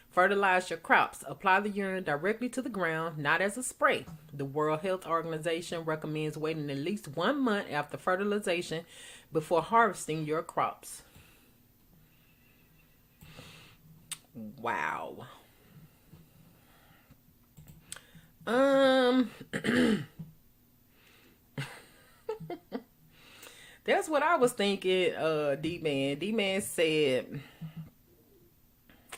Fertilize your crops. Apply the urine directly to the ground, not as a spray. The World Health Organization recommends waiting at least 1 month after fertilization before harvesting your crops. Wow. That's what I was thinking, D-Man. D-Man said,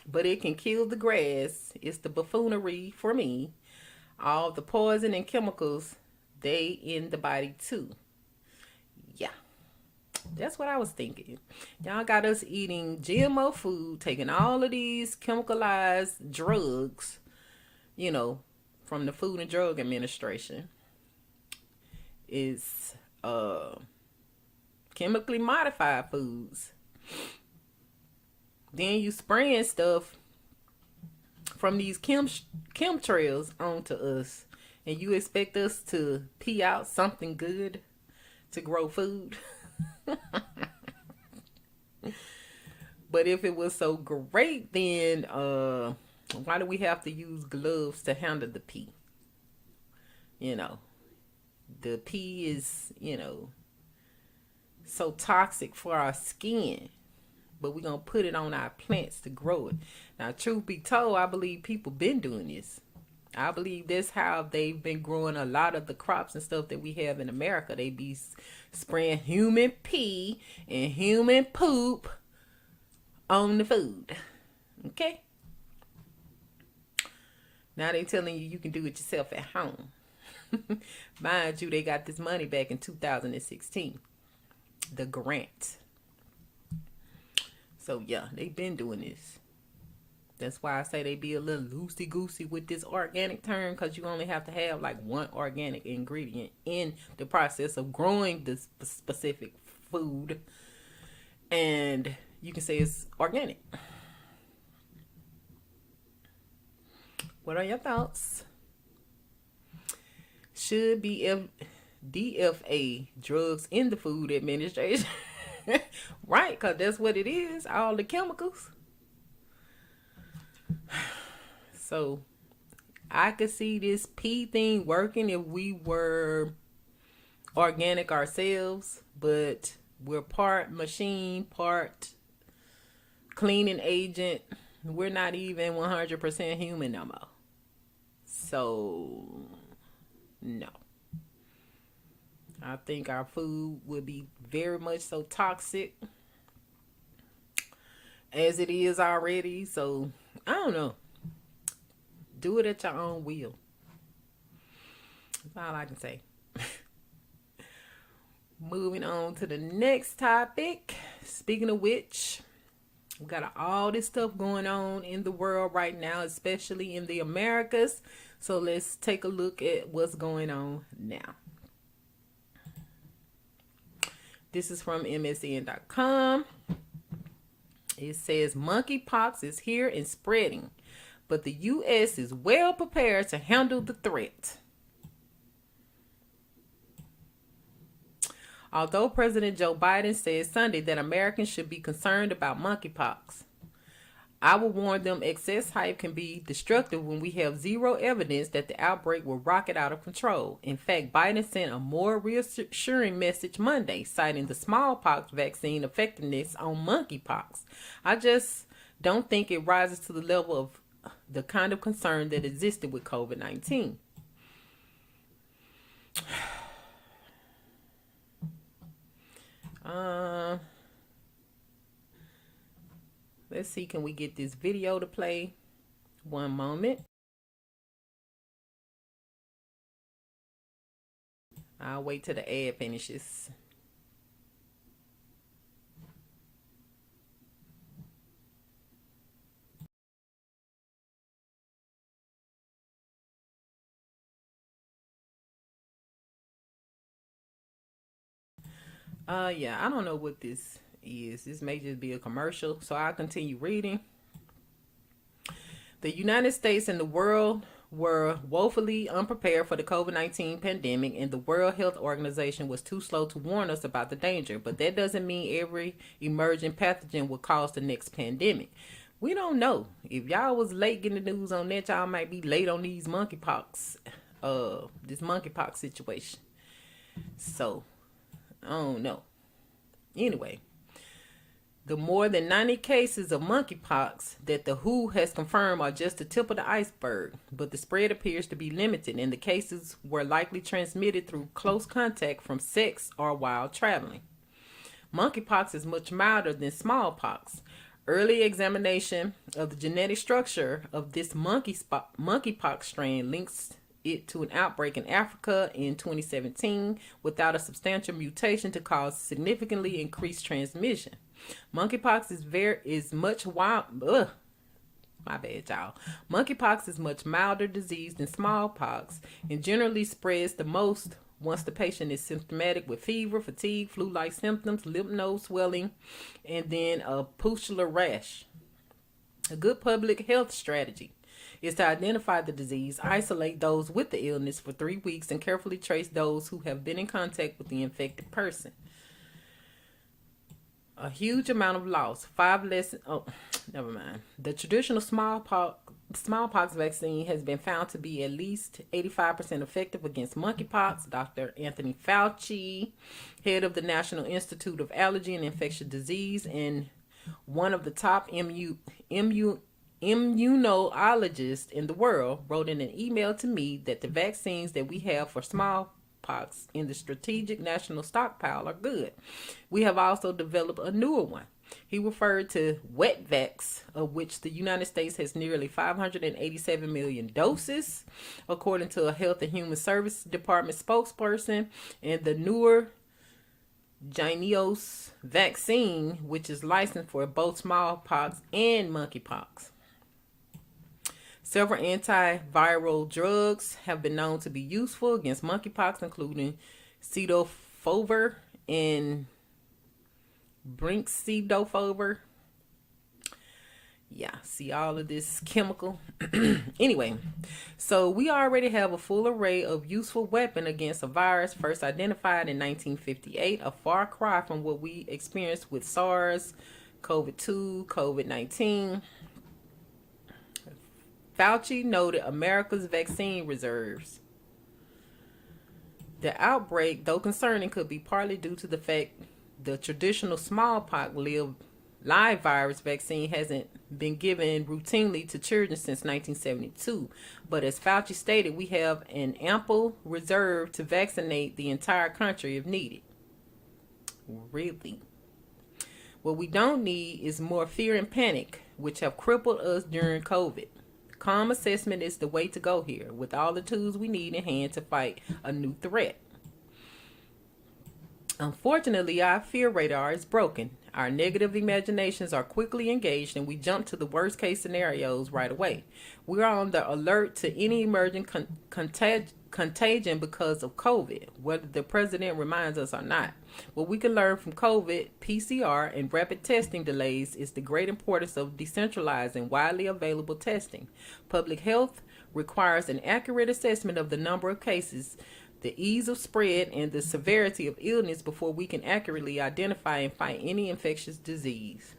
but it can kill the grass. It's the buffoonery for me. All the poison and chemicals, they in the body too. Yeah. That's what I was thinking. Y'all got us eating GMO food, taking all of these chemicalized drugs, you know, from the Food and Drug Administration. Is chemically modified foods. Then you spraying stuff from these chemtrails onto us, and you expect us to pee out something good to grow food. But if it was so great, then why do we have to use gloves to handle the pee? you know, the pea is, you know, so toxic for our skin, but we're going to put it on our plants to grow it. Now, truth be told, I believe people been doing this. I believe that's how they've been growing a lot of the crops and stuff that we have in America. They be spraying human pee and human poop on the food. Okay? Now they telling you can do it yourself at home. Mind you, they got this money back in 2016. The grant. So yeah, they've been doing this. That's why I say they be a little loosey-goosey with this organic term, because you only have to have like one organic ingredient in the process of growing this specific food. And you can say it's organic. What are your thoughts? Should be DFA, Drugs in the Food Administration. Right, because that's what it is, all the chemicals. So I could see this pea thing working if we were organic ourselves, but we're part machine, part cleaning agent. We're not even 100% human no more. So no. I think our food would be very much so toxic as it is already. So I don't know. Do it at your own will. That's all I can say. Moving on to the next topic. Speaking of which, we got all this stuff going on in the world right now, especially in the Americas. So let's take a look at what's going on now. This is from MSN.com. It says monkeypox is here and spreading, but the U.S. is well prepared to handle the threat. Although President Joe Biden said Sunday that Americans should be concerned about monkeypox, I will warn them excess hype can be destructive when we have zero evidence that the outbreak will rocket out of control. In fact, Biden sent a more reassuring message Monday, citing the smallpox vaccine effectiveness on monkeypox. I just don't think it rises to the level of the kind of concern that existed with COVID-19. Let's see, can we get this video to play? One moment. I'll wait till the ad finishes. Yeah, I don't know what this is. This may just be a commercial, so I'll continue reading. The United States and the world were woefully unprepared for the COVID-19 pandemic, and the World Health Organization was too slow to warn us about the danger. But that doesn't mean every emerging pathogen will cause the next pandemic. We don't know. If y'all was late getting the news on that, y'all might be late on these monkeypox, this monkeypox situation. So, I don't know. Anyway, the more than 90 cases of monkeypox that the WHO has confirmed are just the tip of the iceberg, but the spread appears to be limited, and the cases were likely transmitted through close contact from sex or while traveling. Monkeypox is much milder than smallpox. Early examination of the genetic structure of this monkeypox strain links it to an outbreak in Africa in 2017 without a substantial mutation to cause significantly increased transmission. Monkeypox is much my bad, y'all. Monkeypox is much milder disease than smallpox and generally spreads the most once the patient is symptomatic with fever, fatigue, flu-like symptoms, lymph node swelling, and then a pustular rash. A good public health strategy is to identify the disease, isolate those with the illness for 3 weeks, and carefully trace those who have been in contact with the infected person. A huge amount of loss. 5 less. Oh, never mind. The traditional smallpox smallpox vaccine has been found to be at least 85% effective against monkeypox. Dr. Anthony Fauci, head of the National Institute of Allergy and Infectious Disease and one of the top immunologists in the world, wrote in an email to me that the vaccines that we have for smallpox in the strategic national stockpile are good. We have also developed a newer one. He referred to WetVax, of which the United States has nearly 587 million doses, according to a Health and Human Services Department spokesperson, and the newer Jynneos vaccine, which is licensed for both smallpox and monkeypox. Several antiviral drugs have been known to be useful against monkeypox, including Cidofovir and Brincidofovir. Yeah, see all of this chemical. Anyway, so we already have a full array of useful weapon against a virus first identified in 1958, a far cry from what we experienced with SARS, COVID-2, COVID-19. Fauci noted America's vaccine reserves. The outbreak, though concerning, could be partly due to the fact the traditional smallpox live virus vaccine hasn't been given routinely to children since 1972. But as Fauci stated, we have an ample reserve to vaccinate the entire country if needed. Really? What we don't need is more fear and panic, which have crippled us during COVID. Calm assessment is the way to go here, with all the tools we need in hand to fight a new threat. Unfortunately, our fear radar is broken. Our negative imaginations are quickly engaged and we jump to the worst case scenarios right away. We are on the alert to any emerging contagion because of COVID, whether the president reminds us or not. What we can learn from COVID, PCR, and rapid testing delays is the great importance of decentralizing widely available testing. Public health requires an accurate assessment of the number of cases, the ease of spread, and the severity of illness before we can accurately identify and fight any infectious disease.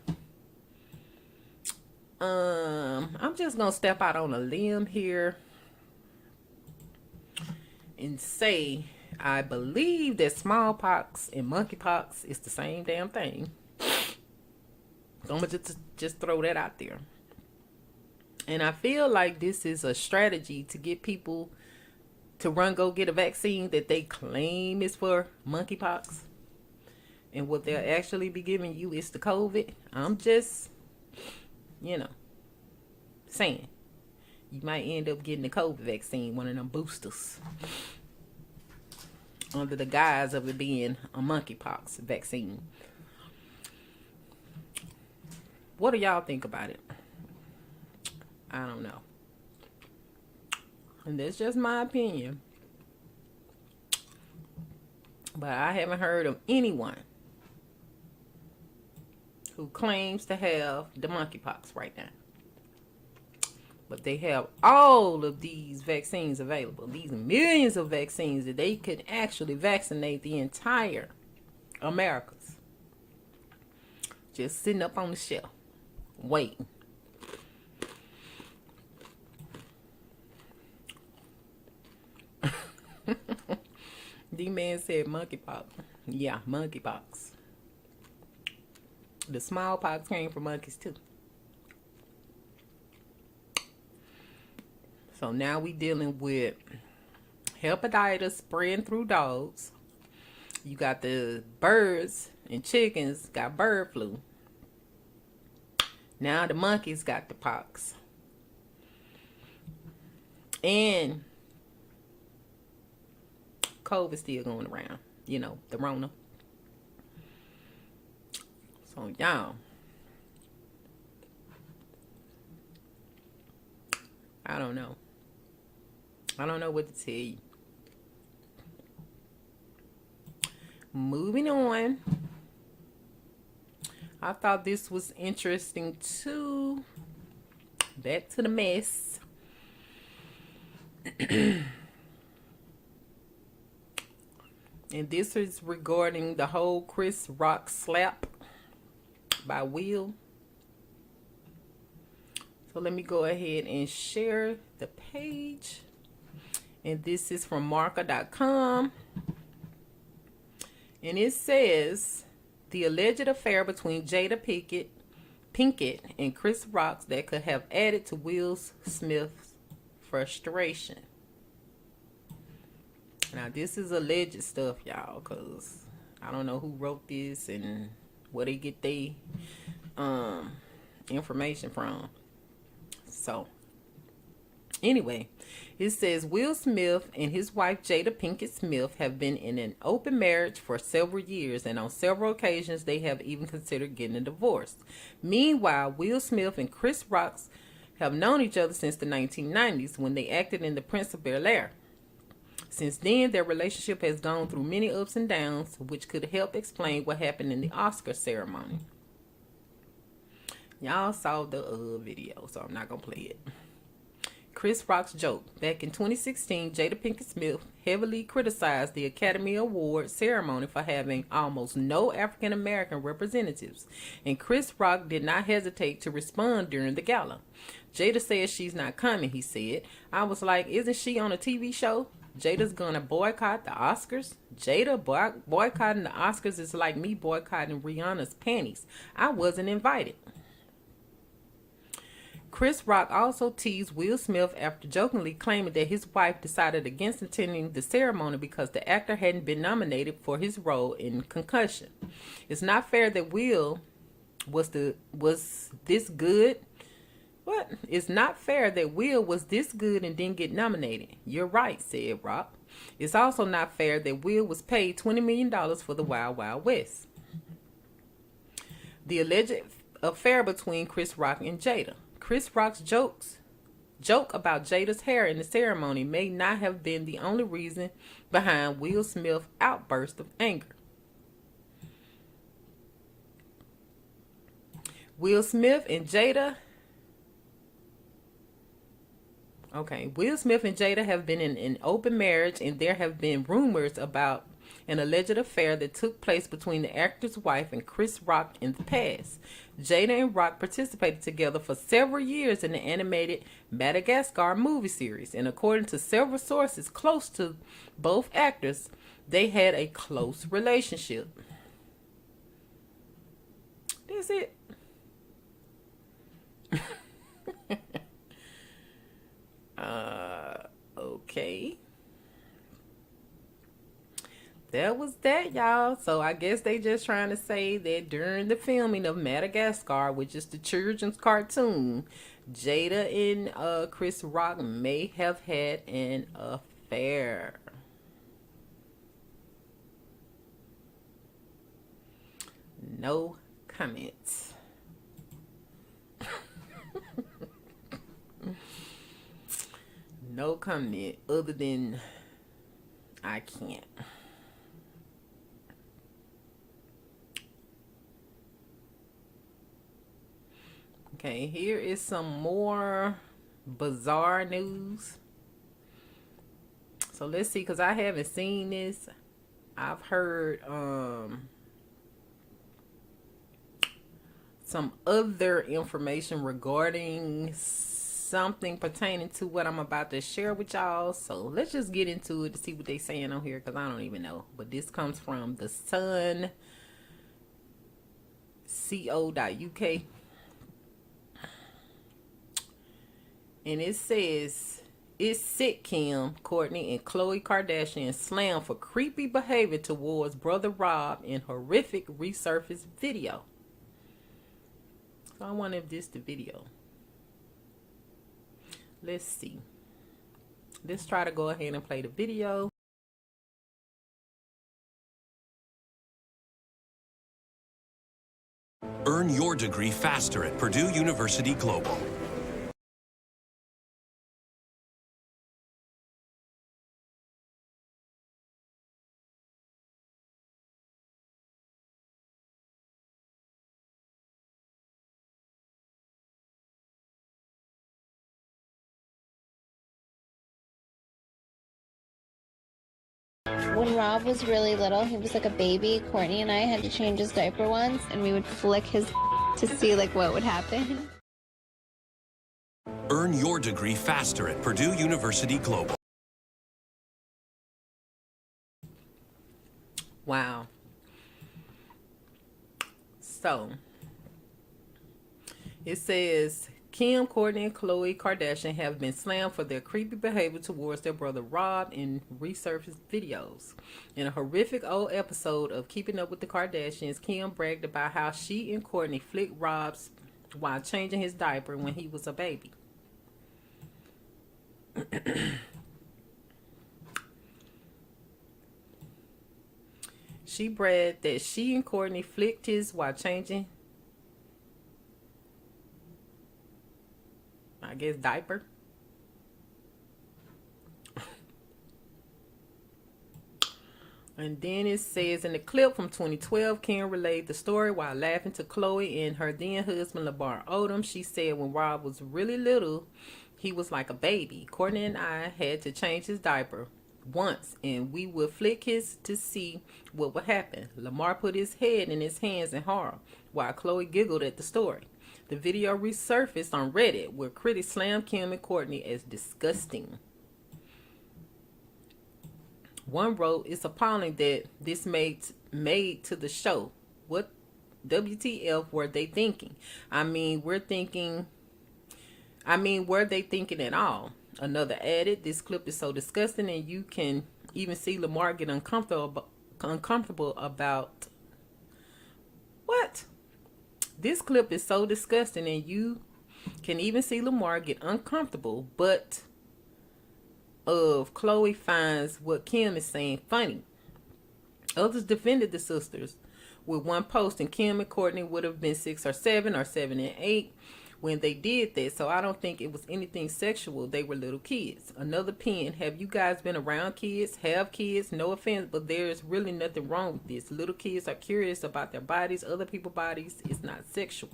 I'm just going to step out on a limb here and say I believe that smallpox and monkeypox is the same damn thing. I'm going to just throw that out there. And I feel like this is a strategy to get people to go get a vaccine that they claim is for monkeypox, and what they'll actually be giving you is the COVID. I'm just, saying you might end up getting the COVID vaccine, one of them boosters, under the guise of it being a monkeypox vaccine. What do y'all think about it? I don't know. And that's just my opinion. But I haven't heard of anyone who claims to have the monkeypox right now. But they have all of these vaccines available. These millions of vaccines that they could actually vaccinate the entire Americas. Just sitting up on the shelf, waiting. D-Man said monkeypox. Yeah, monkeypox. The smallpox came from monkeys too. So now we dealing with hepatitis spreading through dogs. You got the birds and chickens got bird flu. Now the monkeys got the pox. And COVID still going around, the Rona. So y'all, I don't know. I don't know what to tell you. Moving on. I thought this was interesting too. Back to the mess. And this is regarding the whole Chris Rock slap by Will. So let me go ahead and share the page. And this is from marca.com. And it says, the alleged affair between Jada Pinkett and Chris Rock that could have added to Will Smith's frustration. Now, this is alleged stuff, y'all, because I don't know who wrote this and where they get their information from. So, anyway, it says Will Smith and his wife Jada Pinkett Smith have been in an open marriage for several years, and on several occasions they have even considered getting a divorce. Meanwhile, Will Smith and Chris Rock have known each other since the 1990s when they acted in The Prince of Bel-Air. Since then, their relationship has gone through many ups and downs, which could help explain what happened in the Oscar ceremony. Y'all saw the video, so I'm not gonna play it. Chris Rock's joke. Back in 2016, Jada Pinkett Smith heavily criticized the Academy Award ceremony for having almost no African American representatives, and Chris Rock did not hesitate to respond during the gala. Jada says she's not coming, he said. I was like, isn't she on a TV show? Jada's gonna boycott the Oscars? Jada boycotting the Oscars is like me boycotting Rihanna's panties. I wasn't invited. Chris Rock also teased Will Smith after jokingly claiming that his wife decided against attending the ceremony because the actor hadn't been nominated for his role in Concussion. It's not fair that Will was this good. What? It's not fair that Will was this good and didn't get nominated. You're right, said Rock. It's also not fair that Will was paid $20 million for the Wild Wild West. The alleged affair between Chris Rock and Jada. Chris Rock's joke about Jada's hair in the ceremony may not have been the only reason behind Will Smith's outburst of anger. Will Smith and Jada have been in an open marriage, and there have been rumors about an alleged affair that took place between the actor's wife and Chris Rock in the past. Jada and Rock participated together for several years in the animated Madagascar movie series, and according to several sources close to both actors, they had a close relationship. That's it. Okay. That was that, y'all. So I guess they just trying to say that during the filming of Madagascar, which is the children's cartoon, Jada and Chris Rock may have had an affair. No comments. No comment other than I can't. Okay, here is some more bizarre news. So let's see, because I haven't seen this. I've heard some other information regarding something pertaining to what I'm about to share with y'all. So let's just get into it to see what they saying on here, because I don't even know. But this comes from the Sun co.uk. And it says, it's sick Kim, Kourtney, and Khloe Kardashian slammed for creepy behavior towards brother Rob in horrific resurfaced video. So I wonder if this the video. Let's see. Let's try to go ahead and play the video. Earn your degree faster at Purdue University Global. When Rob was really little, he was like a baby. Kourtney and I had to change his diaper once, and we would flick his to see like what would happen. Earn your degree faster at Purdue University Global. Wow. So, it says Kim, Kourtney, and Khloe Kardashian have been slammed for their creepy behavior towards their brother Rob in resurfaced videos. In a horrific old episode of Keeping Up with the Kardashians, Kim bragged about how she and Kourtney flicked Rob's while changing his diaper when he was a baby. She bragged that she and Kourtney flicked his while changing, I guess, diaper. And then it says in the clip from 2012, Kim relayed the story while laughing to Khloe and her then husband LeVar Odom. She said when Rob was really little, he was like a baby. Kourtney and I had to change his diaper once, and we would flick his to see what would happen. Lamar put his head in his hands in horror, while Khloe giggled at the story. The video resurfaced on Reddit, where critics slammed Kim and Kourtney as disgusting. One wrote, "It's appalling that this made to the show. What WTF were they thinking? Were they thinking at all?" Another added, "This clip is so disgusting, and you can even see Lamar get uncomfortable about..." What? This clip is so disgusting, and you can even see Lamar get uncomfortable, but Khloe finds what Kim is saying funny. Others defended the sisters with one post, and Kim and Kourtney would have been 6 or 7 or 7 and 8 when they did that, so I don't think it was anything sexual. They were little kids. Another pen, "Have you guys been around kids? Have kids? No offense, but there's really nothing wrong with this. Little kids are curious about their bodies, other people's bodies. It's not sexual."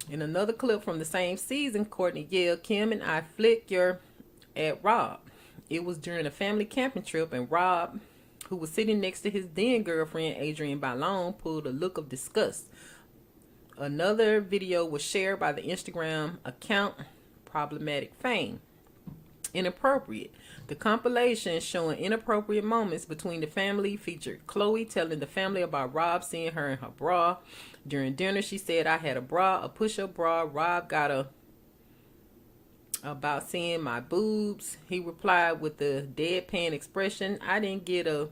In another clip from the same season, Kourtney yelled, "Kim and I flick your..." at Rob. It was during a family camping trip, and Rob, who was sitting next to his then girlfriend Adrienne Bailon, pulled a look of disgust. Another video was shared by the Instagram account Problematic Fame. Inappropriate. The compilation showing inappropriate moments between the family featured Khloe telling the family about Rob seeing her in her bra. During dinner, she said, "I had a bra, a push-up bra. Rob got about seeing my boobs." He replied with the deadpan expression, "I didn't get a..."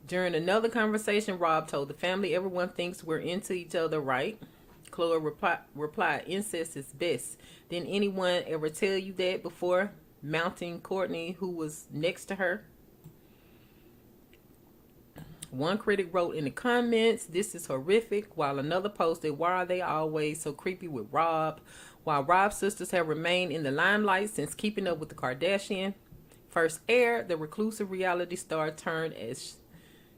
During another conversation, Rob told the family, "Everyone thinks we're into each other, right?" Khloe replied, "Incest is best. Didn't anyone ever tell you that before?" Mounting Kourtney, who was next to her. One critic wrote in the comments, "This is horrific," while another posted, "Why are they always so creepy with Rob?" While Rob's sisters have remained in the limelight since Keeping Up with the Kardashians first aired, the reclusive reality star turned as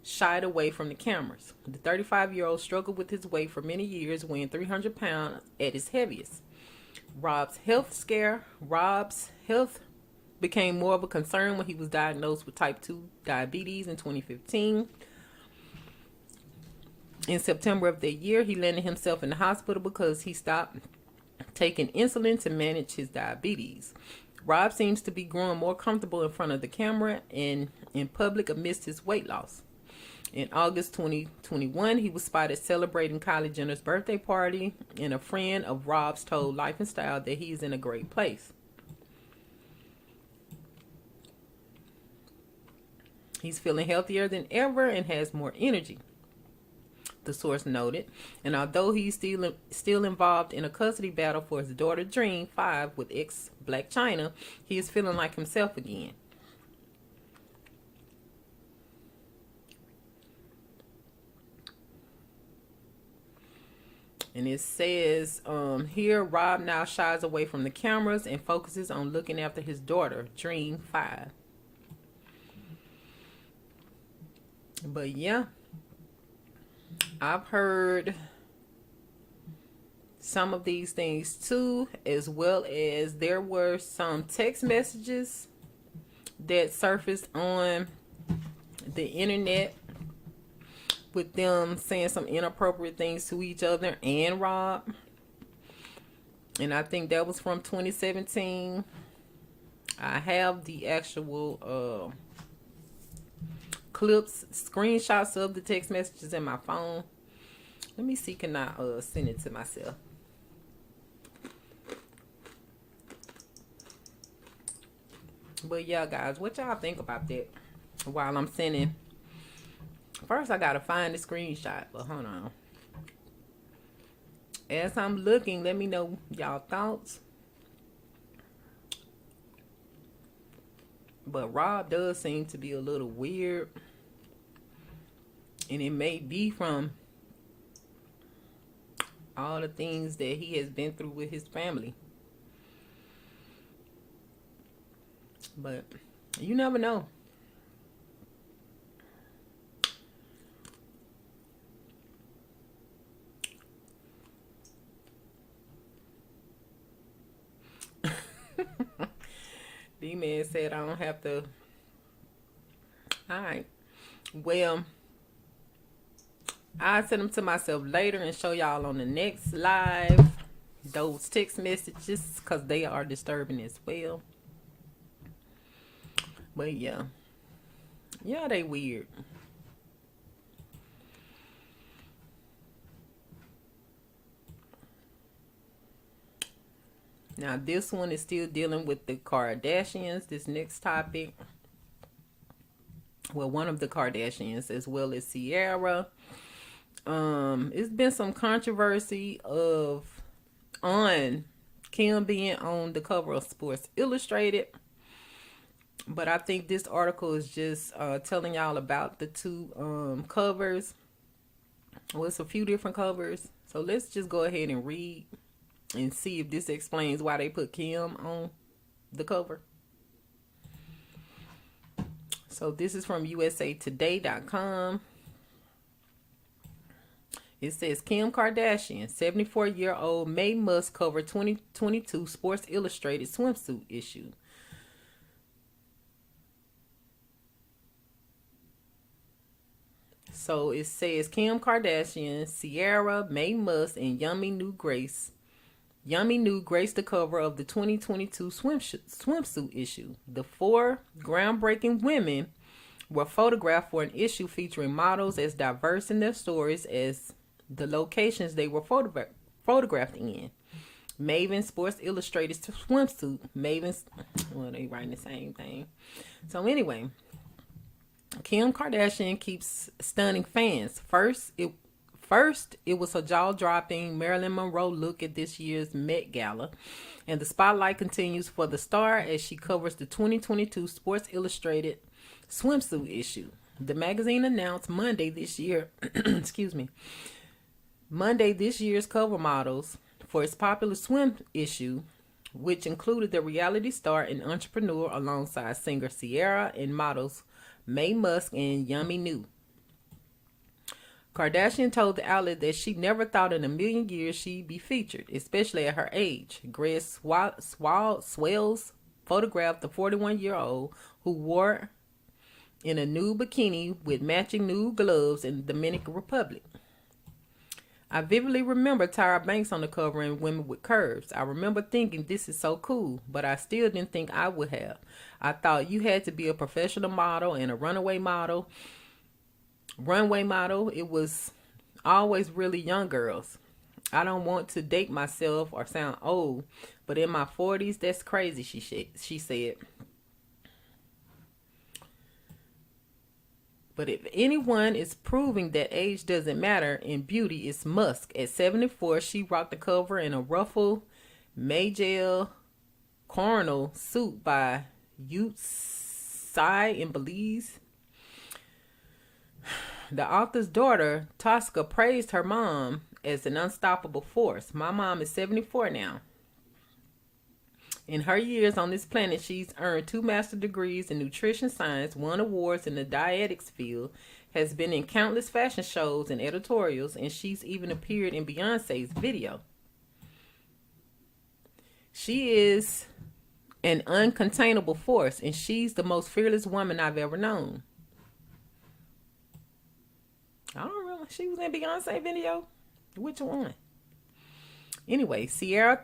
shied away from the cameras. The 35-year-old struggled with his weight for many years, weighing 300 pounds at his heaviest. Rob's health became more of a concern when he was diagnosed with type 2 diabetes in 2015. In September of that year, he landed himself in the hospital because he stopped taking insulin to manage his diabetes. Rob seems to be growing more comfortable in front of the camera and in public amidst his weight loss. In August 2021, he was spotted celebrating Kylie Jenner's birthday party, and a friend of Rob's told Life and Style that he's in a great place. He's feeling healthier than ever and has more energy, the source noted. And although he's still involved in a custody battle for his daughter Dream 5 with ex-Blac Chyna, he is feeling like himself again. And it says here, Rob now shies away from the cameras and focuses on looking after his daughter, Dream 5. But yeah, I've heard some of these things too, as well as there were some text messages that surfaced on the internet with them saying some inappropriate things to each other and Rob. And I think that was from 2017. I have the actual clips, screenshots of the text messages in my phone. Let me see, can I send it to myself? But yeah, guys, what y'all think about that while I'm sending? First, I gotta find the screenshot, but hold on. As I'm looking, let me know y'all thoughts. But Rob does seem to be a little weird. And it may be from all the things that he has been through with his family. But you never know. D-Man said I don't have to. Alright. Well, I'll send them to myself later and show y'all on the next live those text messages, because they are disturbing as well. But yeah. Yeah, they weird. Now, this one is still dealing with the Kardashians, this next topic. Well, one of the Kardashians, as well as Sierra. It's been some controversy on Kim being on the cover of Sports Illustrated. But I think this article is just telling y'all about the two covers. Well, it's a few different covers. So let's just go ahead and read and see if this explains why they put Kim on the cover. So this is from usatoday.com. It says Kim Kardashian, 74-year-old May must cover 2022 Sports Illustrated swimsuit issue. So it says Kim Kardashian, Sierra, Mae Musk, and Yummy New graced the cover of the 2022 swimsuit issue. The four groundbreaking women were photographed for an issue featuring models as diverse in their stories as the locations they were photographed in. Maven Sports Illustrated swimsuit. Maven's, well, they writing the same thing. So anyway, Kim Kardashian keeps stunning fans. First, it was her jaw-dropping Marilyn Monroe look at this year's Met Gala. And the spotlight continues for the star as she covers the 2022 Sports Illustrated swimsuit issue. The magazine announced Monday this year, Monday this year's cover models for its popular swim issue, which included the reality star and entrepreneur alongside singer Sierra and models Mae Musk and Yummy New. Kardashian told the outlet that she never thought in a million years she'd be featured, especially at her age. Greg Swells photographed the 41-year-old who wore in a nude bikini with matching nude gloves in the Dominican Republic. I vividly remember Tyra Banks on the cover in Women with Curves. I remember thinking this is so cool, but I still didn't think I would have. I thought you had to be a professional model and a runway model. It was always really young girls. I don't want to date myself or sound old, but in my 40s, that's crazy, she said. But if anyone is proving that age doesn't matter in beauty, it's Musk. At 74, she rocked the cover in a ruffled Majel Coronal suit by Utsai in Belize. The author's daughter, Tosca, praised her mom as an unstoppable force. My mom is 74 now. In her years on this planet, she's earned 2 master's degrees in nutrition science, won awards in the dietetics field, has been in countless fashion shows and editorials, and she's even appeared in Beyonce's video. She is an uncontainable force, and she's the most fearless woman I've ever known. I don't know. She was in Beyonce video. Which one? Anyway, Sierra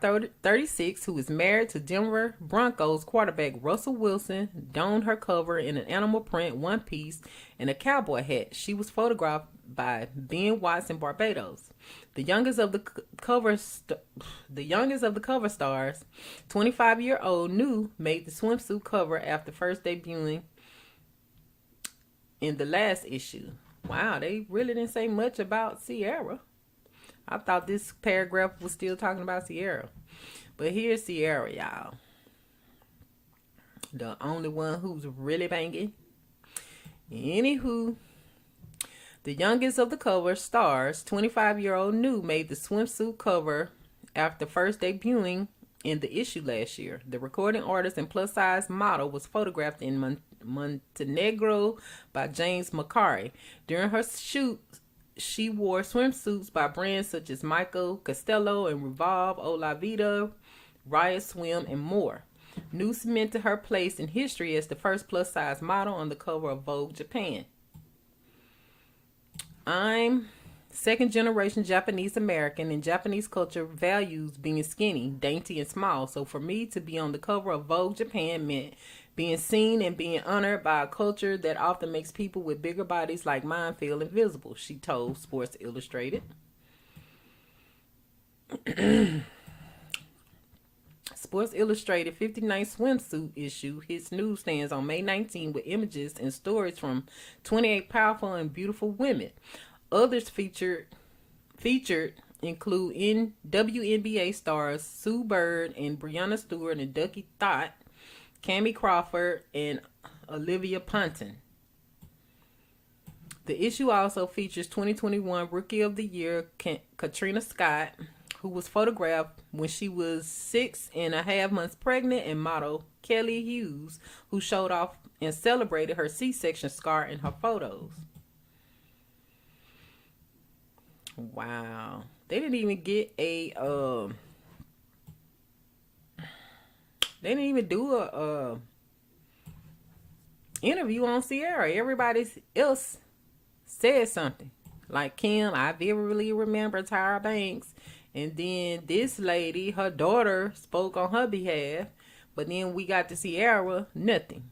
36, who is married to Denver Broncos quarterback Russell Wilson, donned her cover in an animal print one piece and a cowboy hat. She was photographed by Ben Watts in Barbados. The youngest of the cover stars, 25-year-old Nu, made the swimsuit cover after first debuting in the last issue. Wow, they really didn't say much about Sierra. I thought this paragraph was still talking about Sierra. But here's Sierra, y'all. The only one who's really banging. Anywho, the youngest of the cover stars, 25-year-old Nu, made the swimsuit cover after first debuting in the issue last year. The recording artist and plus-size model was photographed in Montenegro by James Macari. During her shoot, she wore swimsuits by brands such as Michael Costello and Revolve, Ola Vida, Riot Swim, and more. Nu cemented her place in history as the first plus-size model on the cover of Vogue Japan. I'm second-generation Japanese American, and Japanese culture values being skinny, dainty, and small. So for me to be on the cover of Vogue Japan meant being seen and being honored by a culture that often makes people with bigger bodies like mine feel invisible, she told Sports Illustrated. Sports Illustrated 59th swimsuit issue hits newsstands on May 19 with images and stories from 28 powerful and beautiful women. Others featured include WNBA stars Sue Bird and Breanna Stewart and Ducky Thott, Cammie Crawford, and Olivia Ponton. The issue also features 2021 Rookie of the Year Katrina Scott, who was photographed when she was 6.5 months pregnant, and model Kelly Hughes, who showed off and celebrated her C-section scar in her photos. Wow. They didn't even get a they didn't even do a interview on Sierra. Everybody else said something. Like Kim, I vividly remember Tyra Banks. And then this lady, her daughter, spoke on her behalf. But then we got to Sierra, nothing.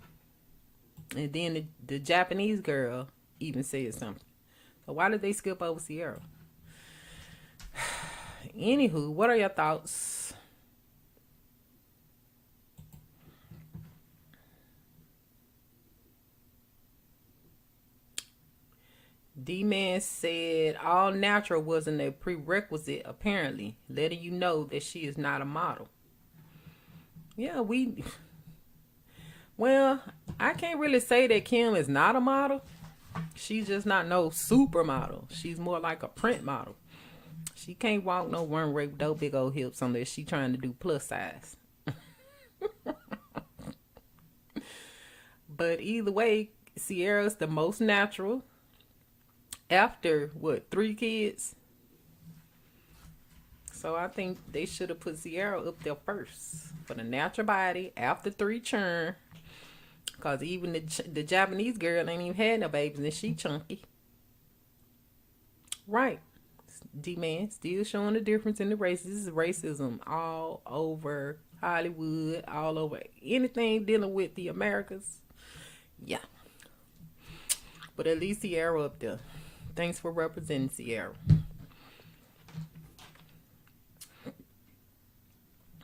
And then the Japanese girl even said something. So why did they skip over Sierra? Anywho, what are your thoughts? D-Man said all natural wasn't a prerequisite, apparently, letting you know that she is not a model. Yeah, well, I can't really say that Kim is not a model. She's just not no supermodel. She's more like a print model. She can't walk no runway with those big old hips unless she's trying to do plus size. But either way, Sierra's the most natural. After, 3 kids? So I think they should have put Sierra up there first. For the natural body, after 3 churn. Because even the Japanese girl ain't even had no babies and she chunky. Right. D-Man still showing the difference in the races. This is racism all over Hollywood, all over anything dealing with the Americas. Yeah. But at least Sierra up there. Thanks for representing Sierra.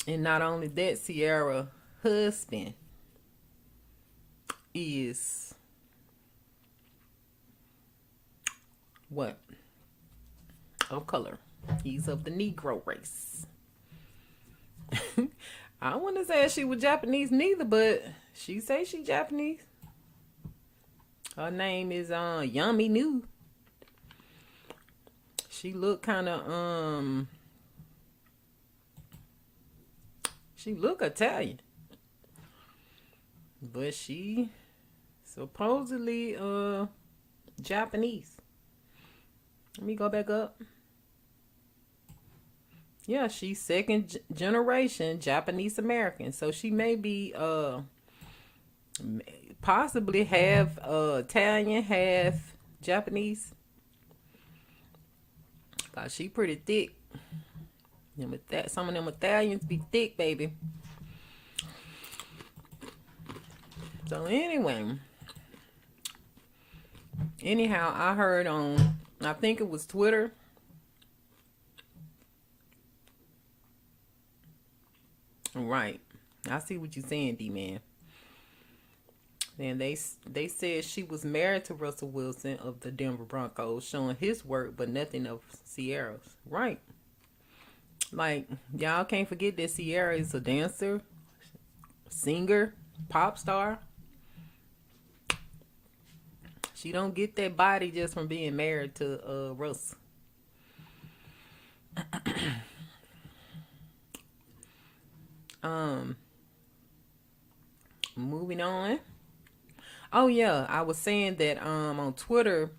And not only that, Sierra's husband is what? Of color. He's of the Negro race. I wouldn't say she was Japanese neither, but she say she Japanese. Her name is Yami Nu. She look kind of she look Italian, but she supposedly Japanese. Let me go back up. Yeah, she's second generation Japanese American, so she may be possibly half Italian, half Japanese. Cause she pretty thick. Some of them Italians be thick, baby. So anyway, anyhow, I heard on, I think it was Twitter. Right. I see what you're saying, D-Man. And they said she was married to Russell Wilson of the Denver Broncos, showing his work, but nothing of Sierra's. Right. Like, y'all can't forget that Sierra is a dancer, singer, pop star. She don't get that body just from being married to Russ. Moving on. Oh yeah, I was saying that on Twitter,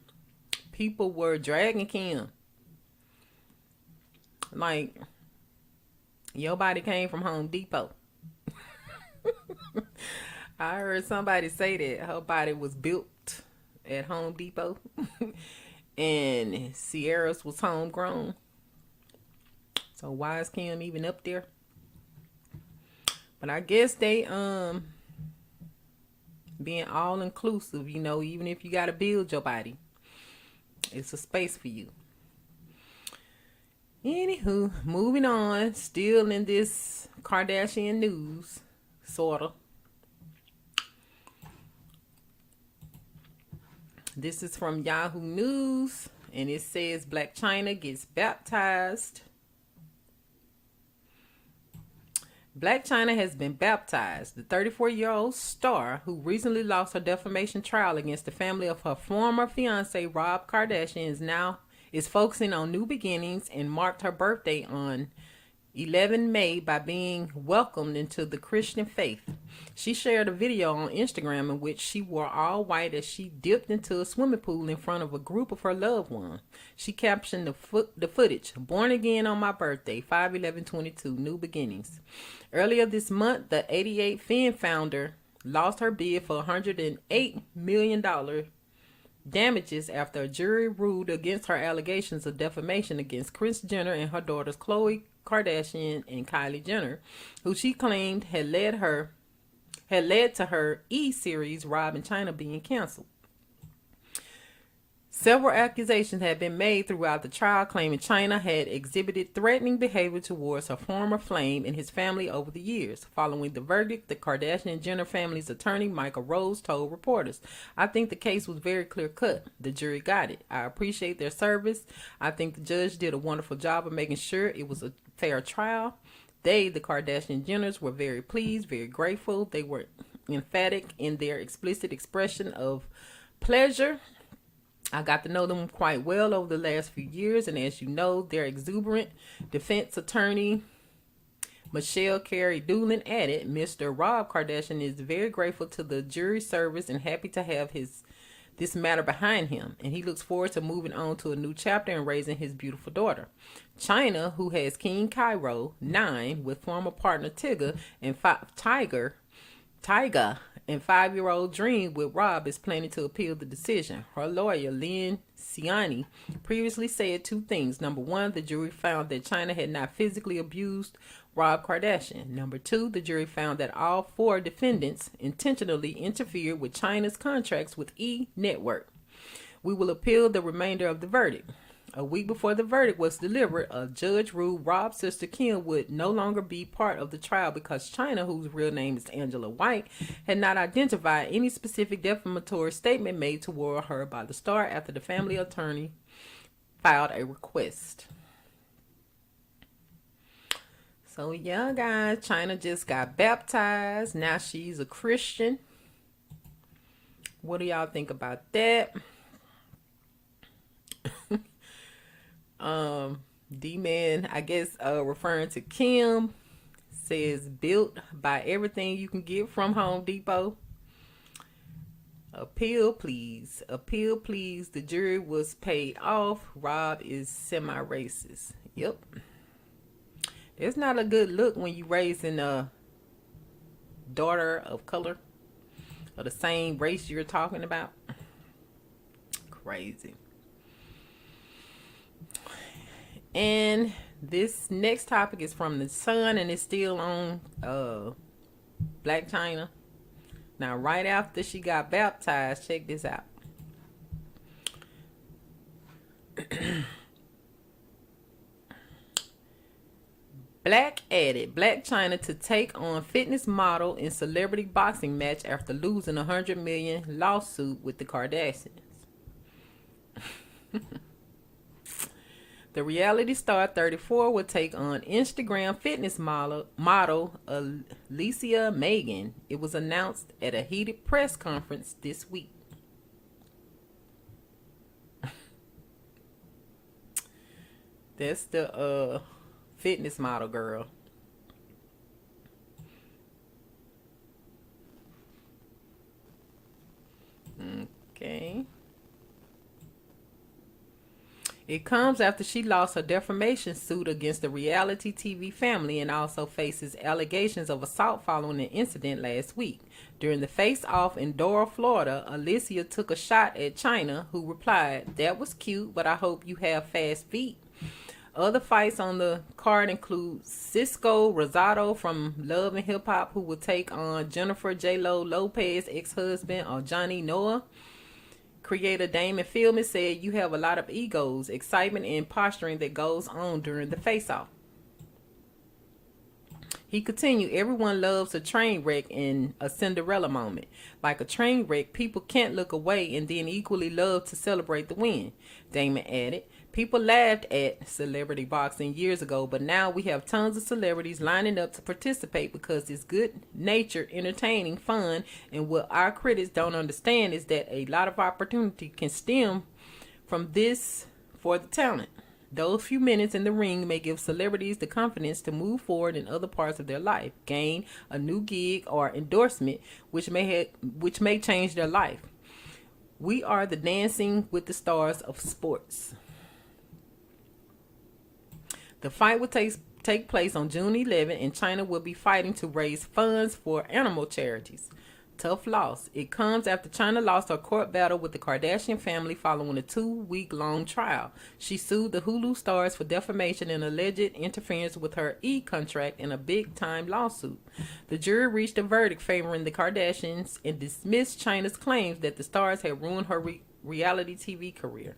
people were dragging Kim. Like, your body came from Home Depot. I heard somebody say that her body was built at Home Depot and Sierra's was homegrown. So why is Kim even up there? But I guess they being all inclusive, you know, even if you gotta build your body, it's a space for you. Anywho, moving on, still in this Kardashian news, sorta. This is from Yahoo News, and it says Blac Chyna gets baptized. Blac Chyna has been baptized. The 34-year-old star, who recently lost her defamation trial against the family of her former fiance Rob Kardashian, is focusing on new beginnings and marked her birthday on 11 May by being welcomed into the Christian faith. She shared a video on Instagram in which she wore all white as she dipped into a swimming pool in front of a group of her loved ones. She captioned the footage, "Born again on my birthday, 5/11/22, new beginnings." Earlier this month, the 88 Finn founder lost her bid for $108 million damages after a jury ruled against her allegations of defamation against Kris Jenner and her daughters Khloe Kardashian and Kylie Jenner, who she claimed had led to her E-series Rob and Chyna being canceled. Several accusations have been made throughout the trial, claiming Chyna had exhibited threatening behavior towards her former flame and his family over the years. Following the verdict, the Kardashian-Jenner family's attorney, Michael Rose, told reporters, "I think the case was very clear-cut. The jury got it. I appreciate their service. I think the judge did a wonderful job of making sure it was a fair trial. They, the Kardashian-Jenners, were very pleased, very grateful. They were emphatic in their explicit expression of pleasure. I got to know them quite well over the last few years, and as you know, their exuberant defense attorney, Michelle Carey Doolin, added, Mr. Rob Kardashian is very grateful to the jury service and happy to have this matter behind him, and he looks forward to moving on to a new chapter and raising his beautiful daughter. Chyna, who has King Cairo, 9, with former partner Tyga and Tyga and 5-year-old Dream with Rob, is planning to appeal the decision. Her lawyer, Lynn Ciani, previously said two things. Number one, the jury found that Chyna had not physically abused Rob Kardashian. Number two, the jury found that all 4 defendants intentionally interfered with Chyna's contracts with E! Network. We will appeal the remainder of the verdict. A week before the verdict was delivered, a judge ruled Rob's sister Kim would no longer be part of the trial because Chyna, whose real name is Angela White, had not identified any specific defamatory statement made toward her by the star after the family attorney filed a request. So yeah, guys, Chyna just got baptized. Now she's a Christian. What do y'all think about that? D-Man, I guess, referring to Kim, says built by everything you can get from Home Depot. Appeal, please. Appeal, please. The jury was paid off. Rob is semi-racist. Yep. It's not a good look when you raising a daughter of color of the same race you're talking about. Crazy. And This next topic is from the Sun, and it's still on Black China. Now, right after she got baptized, check this out. Black added Black China to take on fitness model in celebrity boxing match after losing $100 million lawsuit with the Kardashians. The reality star 34 will take on Instagram fitness model Alicia Megan. It was announced at a heated press conference this week. That's the fitness model girl. Okay. It comes after she lost her defamation suit against the reality TV family and also faces allegations of assault following an incident last week. During the face-off in Doral, Florida, Alicia took a shot at China, who replied, "That was cute, but I hope you have fast feet." Other fights on the card include Cisco Rosado from Love and Hip Hop, who will take on Jennifer J-Lo Lopez ex-husband, or Johnny Noah. Creator Damon Fieldman said, "You have a lot of egos, excitement, and posturing that goes on during the face-off." He continued, "Everyone loves a train wreck and a Cinderella moment. Like a train wreck, people can't look away and then equally love to celebrate the win." Damon added, "People laughed at celebrity boxing years ago, but now we have tons of celebrities lining up to participate because it's good natured, entertaining, fun, and what our critics don't understand is that a lot of opportunity can stem from this for the talent. Those few minutes in the ring may give celebrities the confidence to move forward in other parts of their life, gain a new gig or endorsement, which may change their life. We are the Dancing with the Stars of sports." The fight will take place on June 11, and China will be fighting to raise funds for animal charities. Tough loss. It comes after China lost her court battle with the Kardashian family following a 2-week-long trial. She sued the Hulu stars for defamation and alleged interference with her contract in a big-time lawsuit. The jury reached a verdict favoring the Kardashians and dismissed China's claims that the stars had ruined her reality TV career.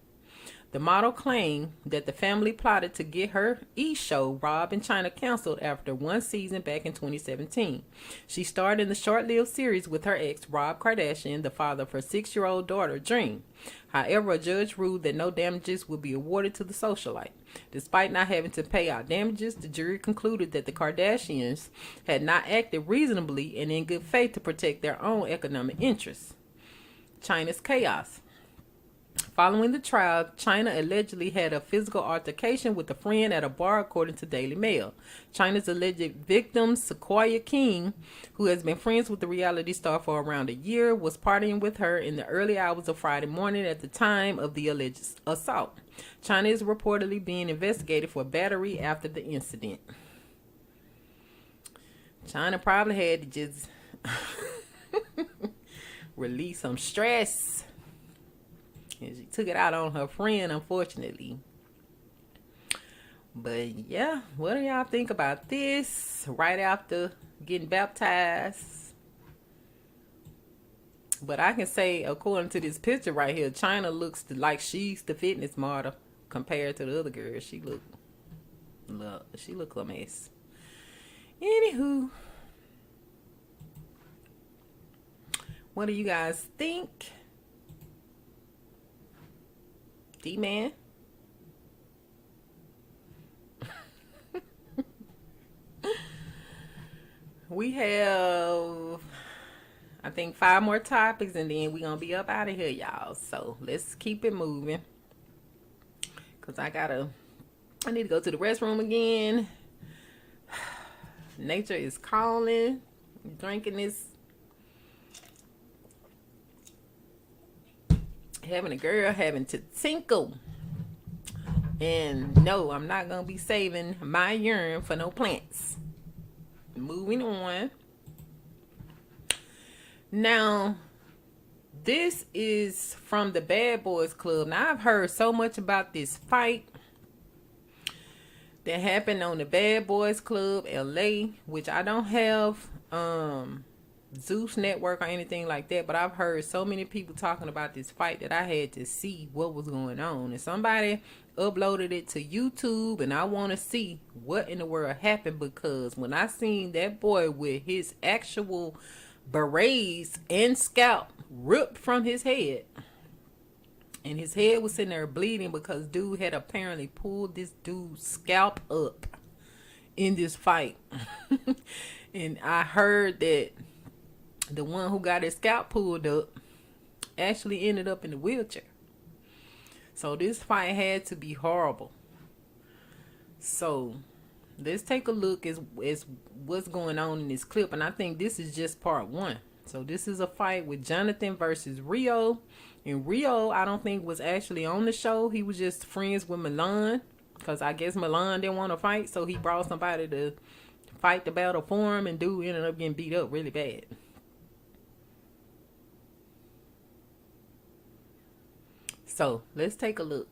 The model claimed that the family plotted to get her show Rob and China canceled after one season back in 2017. She starred in the short-lived series with her ex, Rob Kardashian, the father of her 6-year-old daughter, Dream. However, a judge ruled that no damages would be awarded to the socialite. Despite not having to pay out damages, the jury concluded that the Kardashians had not acted reasonably and in good faith to protect their own economic interests. China's chaos. Following the trial, China allegedly had a physical altercation with a friend at a bar, according to Daily Mail. China's alleged victim, Sequoia King, who has been friends with the reality star for around a year, was partying with her in the early hours of Friday morning at the time of the alleged assault. China is reportedly being investigated for battery after the incident. China probably had to just release some stress. And she took it out on her friend, unfortunately. But yeah, what do y'all think about this? Right after getting baptized. But I can say, according to this picture right here, China looks like she's the fitness model compared to the other girl. She look a mess. Anywho, what do you guys think? D-Man? We have, I think, 5 more topics, and then we're going to be up out of here, y'all. So let's keep it moving. Because I need to go to the restroom again. Nature is calling. Drinking this. Having a girl having to tinkle. And no, I'm not going to be saving my urine for no plants. Moving on. Now, this is from the Bad Boys Club. Now, I've heard so much about this fight. that happened on the Bad Boys Club LA, which I don't have Zeus Network or anything like that, but I've heard so many people talking about this fight that I had to see what was going on. And somebody uploaded it to YouTube, and I want to see what in the world happened, because when I seen that boy with his actual berets and scalp ripped from his head, and his head was sitting there bleeding because dude had apparently pulled this dude's scalp up in this fight. And I heard that the one who got his scalp pulled up actually ended up in the wheelchair. So this fight had to be horrible. So let's take a look at what's going on in this clip. And I think this is just part one. So this is a fight with Jonathan versus Rio. And Rio, I don't think was actually on the show. He was just friends with Milan, because I guess Milan didn't want to fight. So he brought somebody to fight the battle for him, and dude ended up getting beat up really bad. So let's take a look.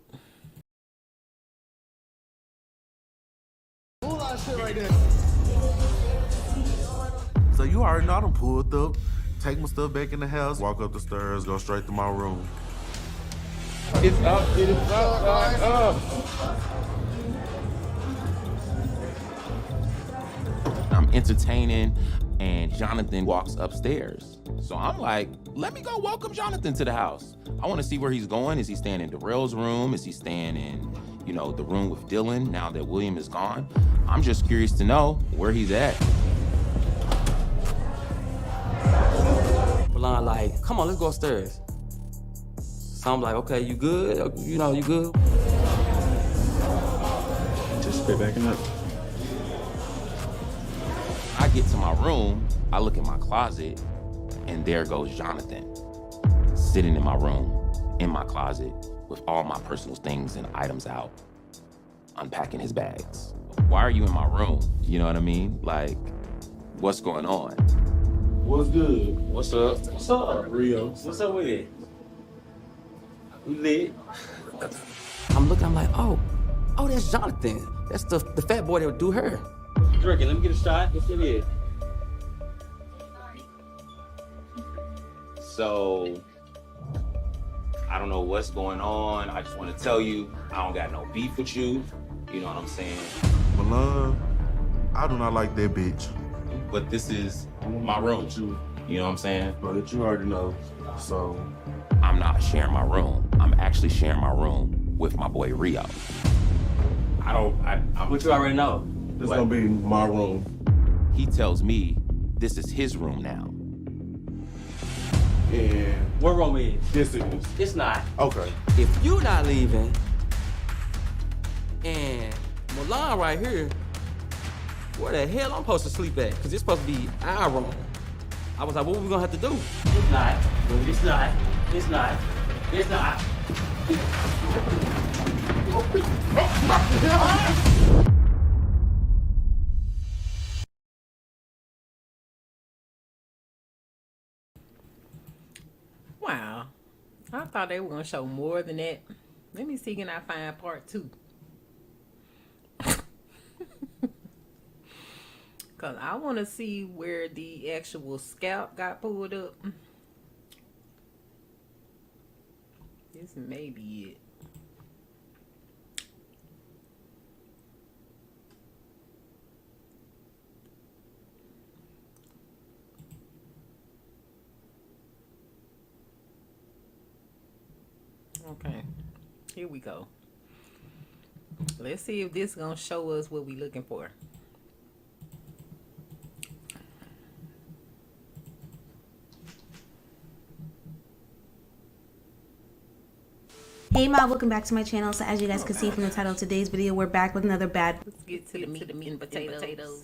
Pull that shit right there. So you already know I done pulled up, take my stuff back in the house, walk up the stairs, go straight to my room. It's up, up. I'm entertaining, and Jonathan walks upstairs. So I'm like, let me go welcome Jonathan to the house. I want to see where he's going. Is he staying in Darrell's room? Is he staying in, the room with Dylan now that William is gone? I'm just curious to know where he's at. Milan like, come on, let's go upstairs. So I'm like, okay, you good? You good? Just spit backing up. I get to my room, I look in my closet, and there goes Jonathan, sitting in my room, in my closet, with all my personal things and items out, unpacking his bags. Why are you in my room? You know what I mean? Like, what's going on? What's good? What's up? What's up? Rio. What's up with it? We lit. I'm looking, I'm like, oh, that's Jonathan. That's the fat boy that would do her. Drinking, let me get a shot. What's it is? So, I don't know what's going on. I just want to tell you, I don't got no beef with you. You know what I'm saying? Milan, I do not like that bitch. But this is my room. You know what I'm saying? But you already know, so. I'm not sharing my room. I'm actually sharing my room with my boy Rio. What you already know? This gonna be my room. He tells me this is his room now. And What room is? this is. It's not. Okay. If you not leaving, and Milan right here, where the hell I'm supposed to sleep at? Because it's supposed to be our room. I was like, what we gonna have to do? It's not. It's not. It's not. It's not. Wow. I thought they were going to show more than that. Let me see, can I find part 2? Because I want to see where the actual scalp got pulled up. This may be it. Okay, here we go. Let's see if this is gonna show us what we looking for. Hey Ma, welcome back to my channel. So as you guys can see from the title of today's video, we're back with another bad. Let's get to the meat and potatoes.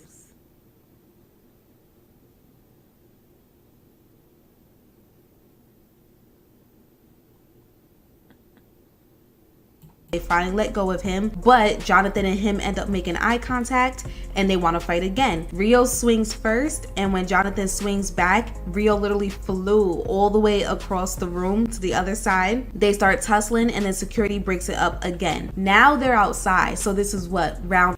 They finally let go of him, but Jonathan and him end up making eye contact and they want to fight again. Rio swings first, and when Jonathan swings back, Rio literally flew all the way across the room to the other side. They start tussling and then security breaks it up again. Now they're outside, so this is what, round.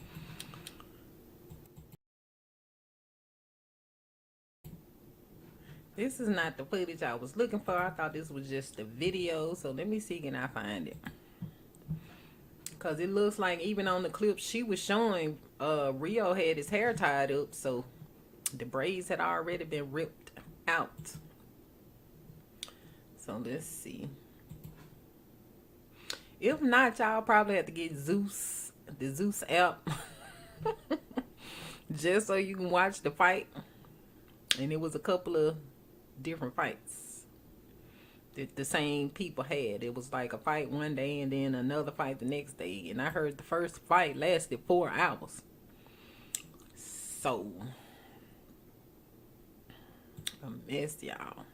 This is not the footage I was looking for. I thought this was just the video. So let me see, can I find it? Because it looks like even on the clip she was showing, Rio had his hair tied up. So the braids had already been ripped out. So let's see. If not, y'all probably have to get Zeus, the Zeus app. Just so you can watch the fight. And it was a couple of different fights that the same people had. It was like a fight one day and then another fight the next day. And I heard the first fight lasted 4 hours. So, a mess, y'all.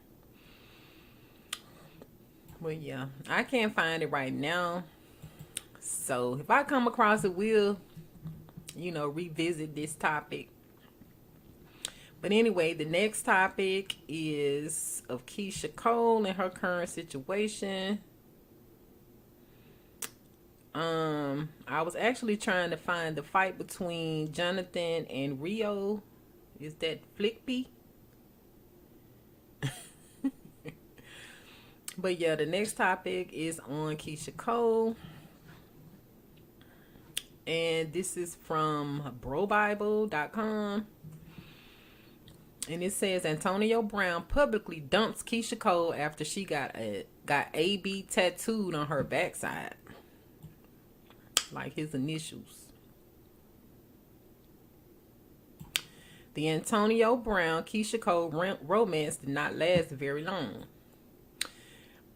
Well, yeah, I can't find it right now. So, if I come across it, we'll, you know, revisit this topic. But anyway, the next topic is of Keisha Cole and her current situation. I was actually trying to find the fight between Jonathan and Rio. Is that Flickby? But yeah, the next topic is on Keisha Cole. And this is from brobible.com. And it says Antonio Brown publicly dumps Keisha Cole after she got AB tattooed on her backside. Like his initials. The Antonio Brown Keisha Cole romance did not last very long.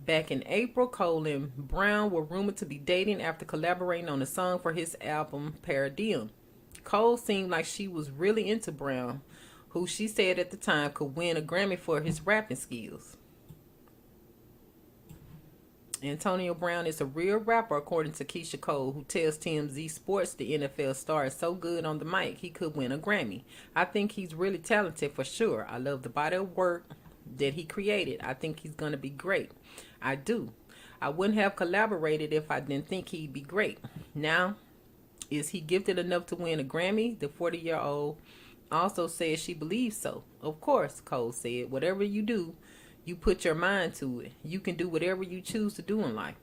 Back in April, Cole and Brown were rumored to be dating after collaborating on a song for his album Paradigm. Cole seemed like she was really into Brown, who she said at the time could win a Grammy for his rapping skills. Antonio Brown is a real rapper, according to Keisha Cole, who tells TMZ Sports the NFL star is so good on the mic he could win a Grammy. I think he's really talented for sure. I love the body of work that he created. I think he's going to be great. I do. I wouldn't have collaborated if I didn't think he'd be great. Now, is he gifted enough to win a Grammy? The 40-year-old also says she believes so. Of course, Cole said, whatever you do, you put your mind to it. You can do whatever you choose to do in life.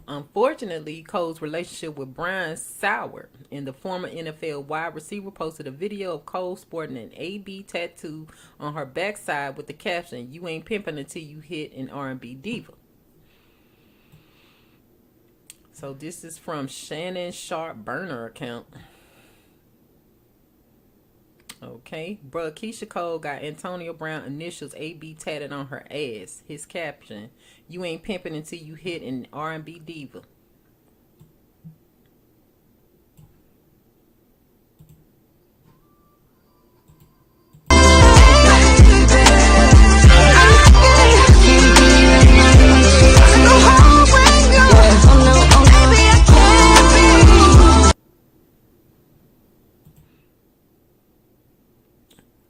Unfortunately, Cole's relationship with Brown soured, and the former NFL wide receiver posted a video of Cole sporting an AB tattoo on her backside with the caption, "You ain't pimping until you hit an R&B diva." So this is from Shannon Sharp burner account. Okay, bruh, Keisha Cole got Antonio Brown initials AB tatted on her ass. His caption, "You ain't pimping until you hit an R&B diva."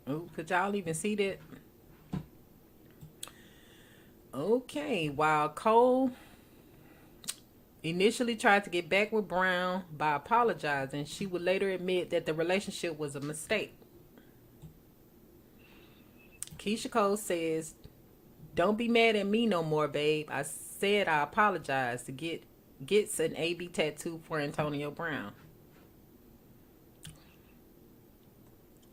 Oh, could y'all even see that? Okay, while Cole initially tried to get back with Brown by apologizing, she would later admit that the relationship was a mistake. Keisha Cole says, "Don't be mad at me no more, babe. I said I apologize." To gets an AB tattoo for Antonio Brown.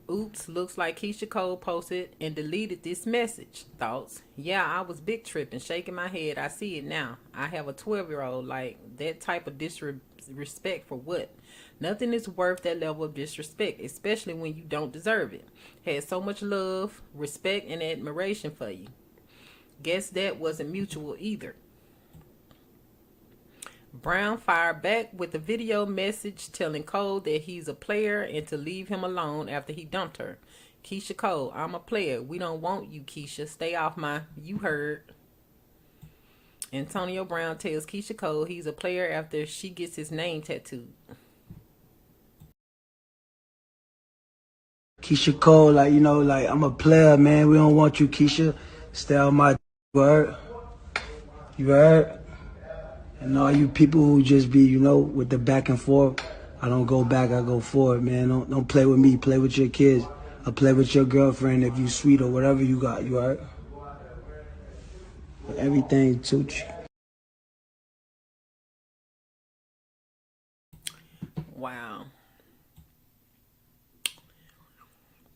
Oops, looks like Keisha Cole posted and deleted this message. Thoughts? Yeah, I was big tripping, shaking my head. I see it now. I have a 12-year-old. Like, that type of disrespect for what? Nothing is worth that level of disrespect, especially when you don't deserve it. Had so much love, respect, and admiration for you. Guess that wasn't mutual either. Brown fired back with a video message telling Cole that he's a player and to leave him alone after he dumped her. Keisha Cole, "I'm a player. We don't want you, Keisha. Stay off my..." You heard. Antonio Brown tells Keisha Cole he's a player after she gets his name tattooed. Keisha Cole, like, you know, like, "I'm a player, man. We don't want you, Keisha. Stay on my word. You heard? And all you people who just be, you know, with the back and forth, I don't go back, I go forward, man. Don't play with me, play with your kids. I play with your girlfriend if you sweet or whatever you got, you heard? Everything Tucci. Wow.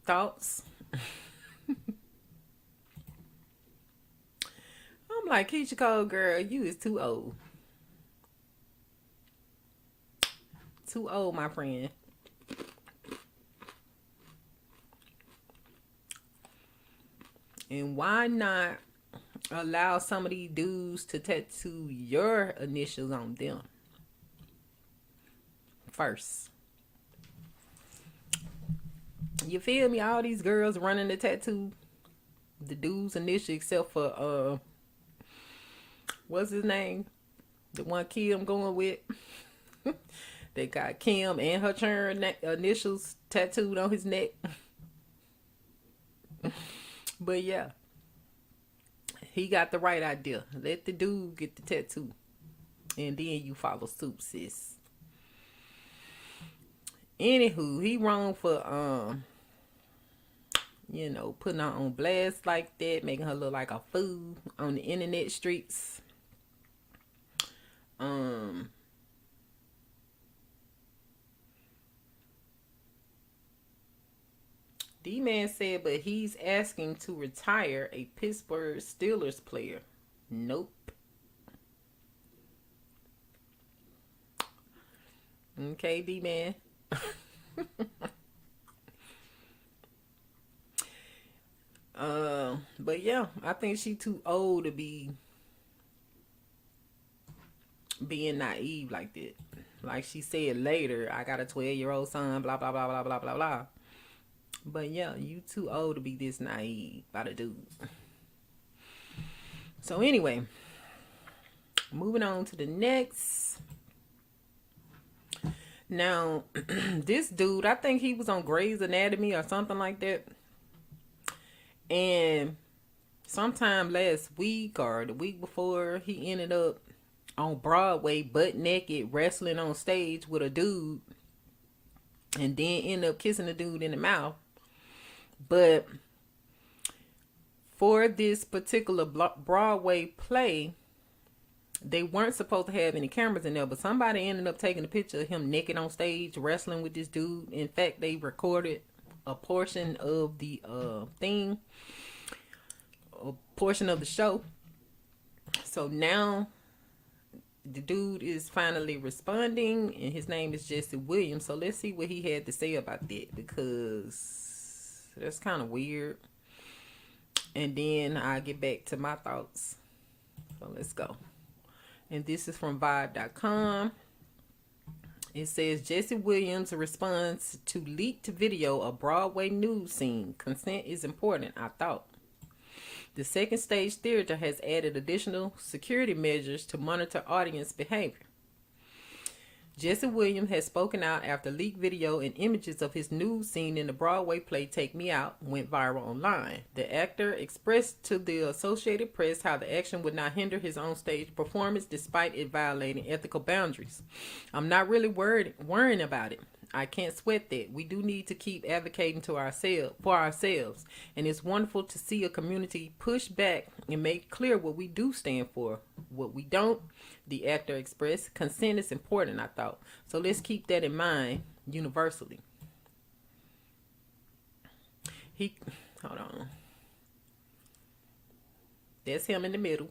Thoughts? I'm like, Keisha Cole, girl, you is too old. Too old, my friend. And why not allow some of these dudes to tattoo your initials on them first? You feel me? All these girls running the tattoo the dude's initial, except for what's his name? The one Kim going with. They got Kim and her churn initials tattooed on his neck. But yeah, he got the right idea. Let the dude get the tattoo, and then you follow suit, sis. Anywho, he wrong for you know, putting her on blast like that, making her look like a fool on the internet streets. D-Man said, but he's asking to retire a Pittsburgh Steelers player. Nope. Okay, D-Man. But yeah, I think she too old to be being naive like that. Like she said later, I got a 12-year-old son, blah, blah, blah, blah, blah, blah, blah. But yeah, you too old to be this naive by the dude. So anyway, moving on to the next. Now, this dude, I think he was on Grey's Anatomy or something like that. And sometime last week or the week before, he ended up on Broadway butt naked wrestling on stage with a dude. And then ended up kissing the dude in the mouth. But for this particular Broadway play, they weren't supposed to have any cameras in there, but somebody ended up taking a picture of him naked on stage wrestling with this dude. In fact, they recorded a portion of the thing, a portion of the show. So now the dude is finally responding, and his name is Jesse Williams. So let's see what he had to say about that, because that's kind of weird. And then I'll get back to my thoughts. So let's go. And this is from Vibe.com. It says, Jesse Williams responds to leaked video of Broadway nude scene. Consent is important, I thought. The Second Stage Theater has added additional security measures to monitor audience behavior. Jesse Williams has spoken out after leaked video and images of his nude scene in the Broadway play Take Me Out went viral online. The actor expressed to the Associated Press how the action would not hinder his on-stage performance despite it violating ethical boundaries. I'm not really worrying about it. I can't sweat that. We do need to keep advocating for ourselves. And it's wonderful to see a community push back and make clear what we do stand for. What we don't, the actor expressed. Consent is important, I thought. So let's keep that in mind universally. Hold on. That's him in the middle.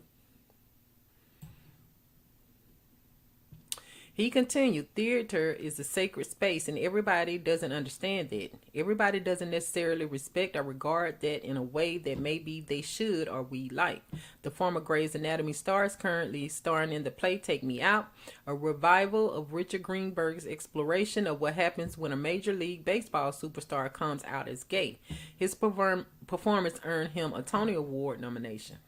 He continued, theater is a sacred space and everybody doesn't understand that. Everybody doesn't necessarily respect or regard that in a way that maybe they should or we like. The former Grey's Anatomy star is currently starring in the play Take Me Out, a revival of Richard Greenberg's exploration of what happens when a Major League Baseball superstar comes out as gay. His performance earned him a Tony Award nomination.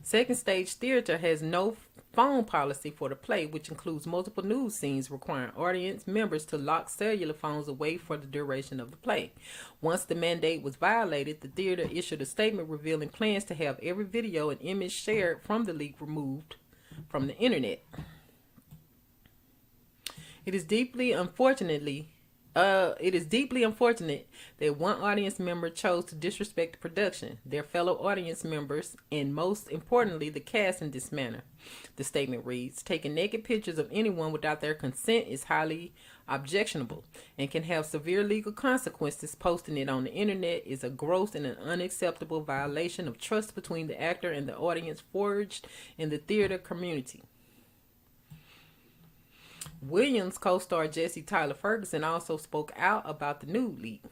Second Stage Theater has no phone policy for the play, which includes multiple nude scenes requiring audience members to lock cellular phones away for the duration of the play. Once the mandate was violated, the theater issued a statement revealing plans to have every video and image shared from the leak removed from the internet. It is deeply unfortunately It is deeply unfortunate that one audience member chose to disrespect the production, their fellow audience members, and most importantly, the cast in this manner. The statement reads, taking naked pictures of anyone without their consent is highly objectionable and can have severe legal consequences. Posting it on the internet is a gross and an unacceptable violation of trust between the actor and the audience forged in the theater community. Williams co-star Jesse Tyler Ferguson also spoke out about the nude leak.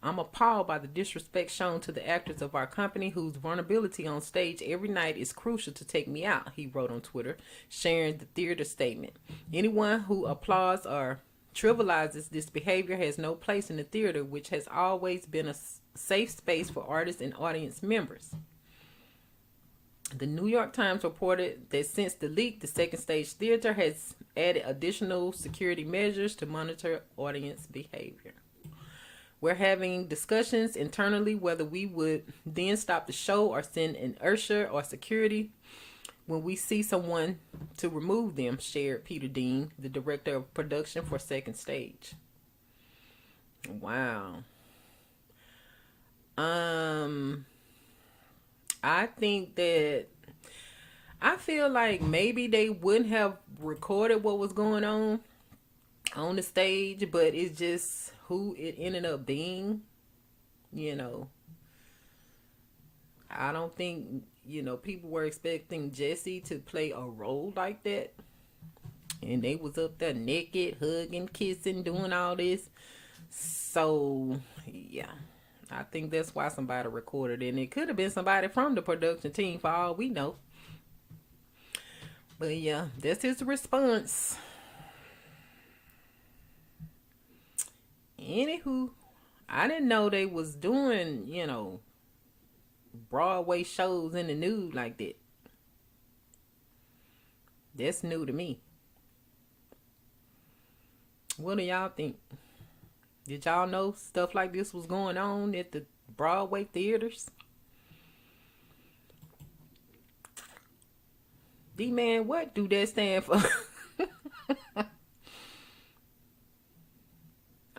I'm appalled by the disrespect shown to the actors of our company whose vulnerability on stage every night is crucial to take me out, he wrote on Twitter, sharing the theater statement. Anyone who applauds or trivializes this behavior has no place in the theater, which has always been a safe space for artists and audience members. The New York Times reported that since the leak, the Second Stage Theater has added additional security measures to monitor audience behavior. We're having discussions internally whether we would then stop the show or send an usher or security when we see someone to remove them, shared Peter Dean, the director of production for Second Stage. Wow. I feel like maybe they wouldn't have recorded what was going on the stage, but it's just who it ended up being, you know. I don't think, people were expecting Jesse to play a role like that. And they was up there naked, hugging, kissing, doing all this. So, yeah. I think that's why somebody recorded it. And it could have been somebody from the production team for all we know. But yeah, that's his response. Anywho, I didn't know they was doing, Broadway shows in the nude like that. That's new to me. What do y'all think? Did y'all know stuff like this was going on at the Broadway theaters? D-Man, what do that stand for?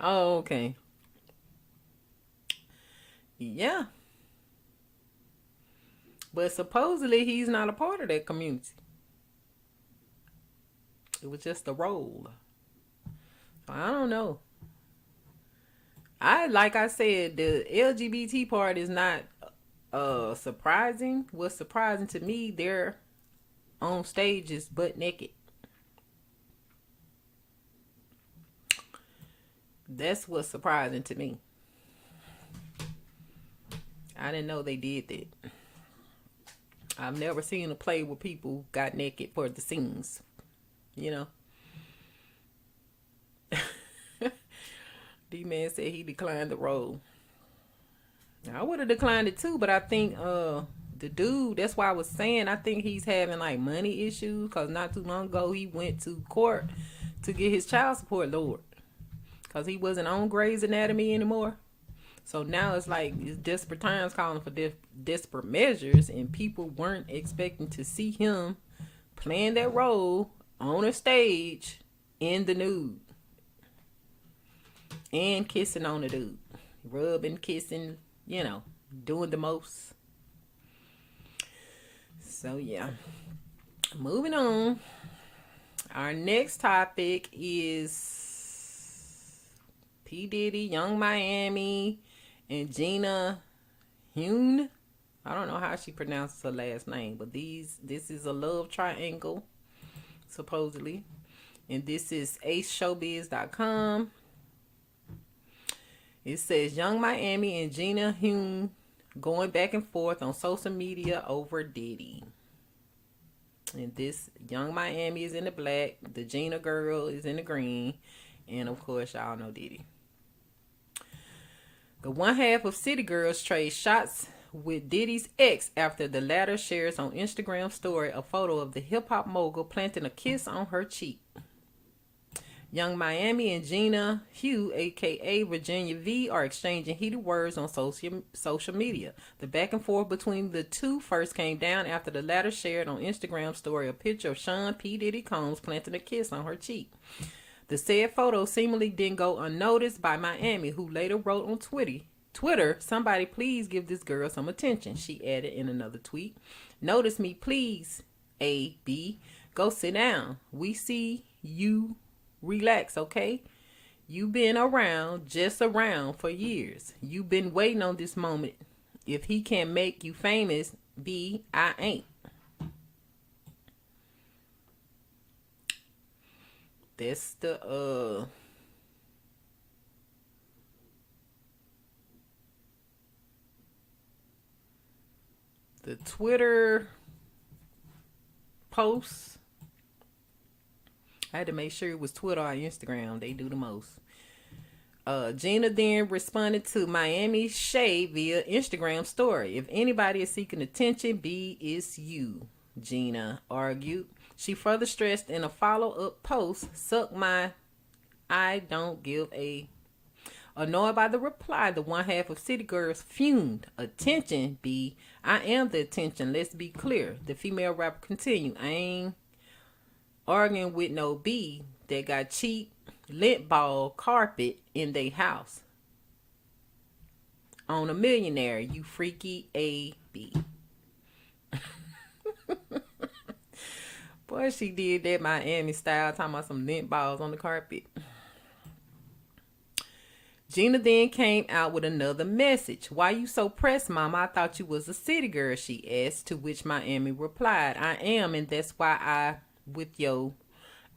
Oh, okay. Yeah. But supposedly he's not a part of that community. It was just a role. So I don't know. Like I said, the LGBT part is not surprising. What's surprising to me, they're on stage is butt naked. That's what's surprising to me. I didn't know they did that. I've never seen a play where people got naked for the scenes. D-Man said he declined the role. I would have declined it too, but I think the dude, that's why I was saying I think he's having like money issues, because not too long ago he went to court to get his child support lowered because he wasn't on Grey's Anatomy anymore. So now it's like it's desperate times calling for desperate measures, and people weren't expecting to see him playing that role on a stage in the nude and kissing on the dude, rubbing, kissing, doing the most. So yeah, moving on. Our next topic is P. Diddy, Young Miami, and Gina Hune. I don't know how she pronounces her last name, but this is a love triangle, supposedly. And this is aceshowbiz.com. It says Young Miami and Gina Hune going back and forth on social media over Diddy. And this Young Miami is in the black, the Gina girl is in the green, and of course y'all know Diddy. The one half of City Girls trade shots with Diddy's ex after the latter shares on Instagram story a photo of the hip-hop mogul planting a kiss on her cheek. Young Miami and Gina Hugh, aka Virginia V, are exchanging heated words on social media. The back and forth between the two first came down after the latter shared on Instagram story a picture of Sean P. Diddy Combs planting a kiss on her cheek. The said photo seemingly didn't go unnoticed by Miami, who later wrote on Twitter, somebody please give this girl some attention. She added in another tweet, notice me please, A.B. Go sit down. We see you. Relax, okay? You been around, just around for years. You been waiting on this moment. If he can't make you famous, B, I ain't. That's the Twitter post. I had to make sure it was Twitter or Instagram. They do the most. Gina then responded to Miami Shade via Instagram story. If anybody is seeking attention, B is you, Gina argued. She further stressed in a follow-up post, suck my, I don't give a. Annoyed by the reply, the one half of City Girls fumed. Attention, B. I am the attention. Let's be clear. The female rapper continued. I ain't arguing with no B that got cheap lint ball carpet in their house. On a millionaire, you freaky A.B. Boy, she did that Miami style, talking about some lint balls on the carpet. Gina then came out with another message. Why you so pressed, mama? I thought you was a city girl, she asked, to which Miami replied, I am, and that's why I with yo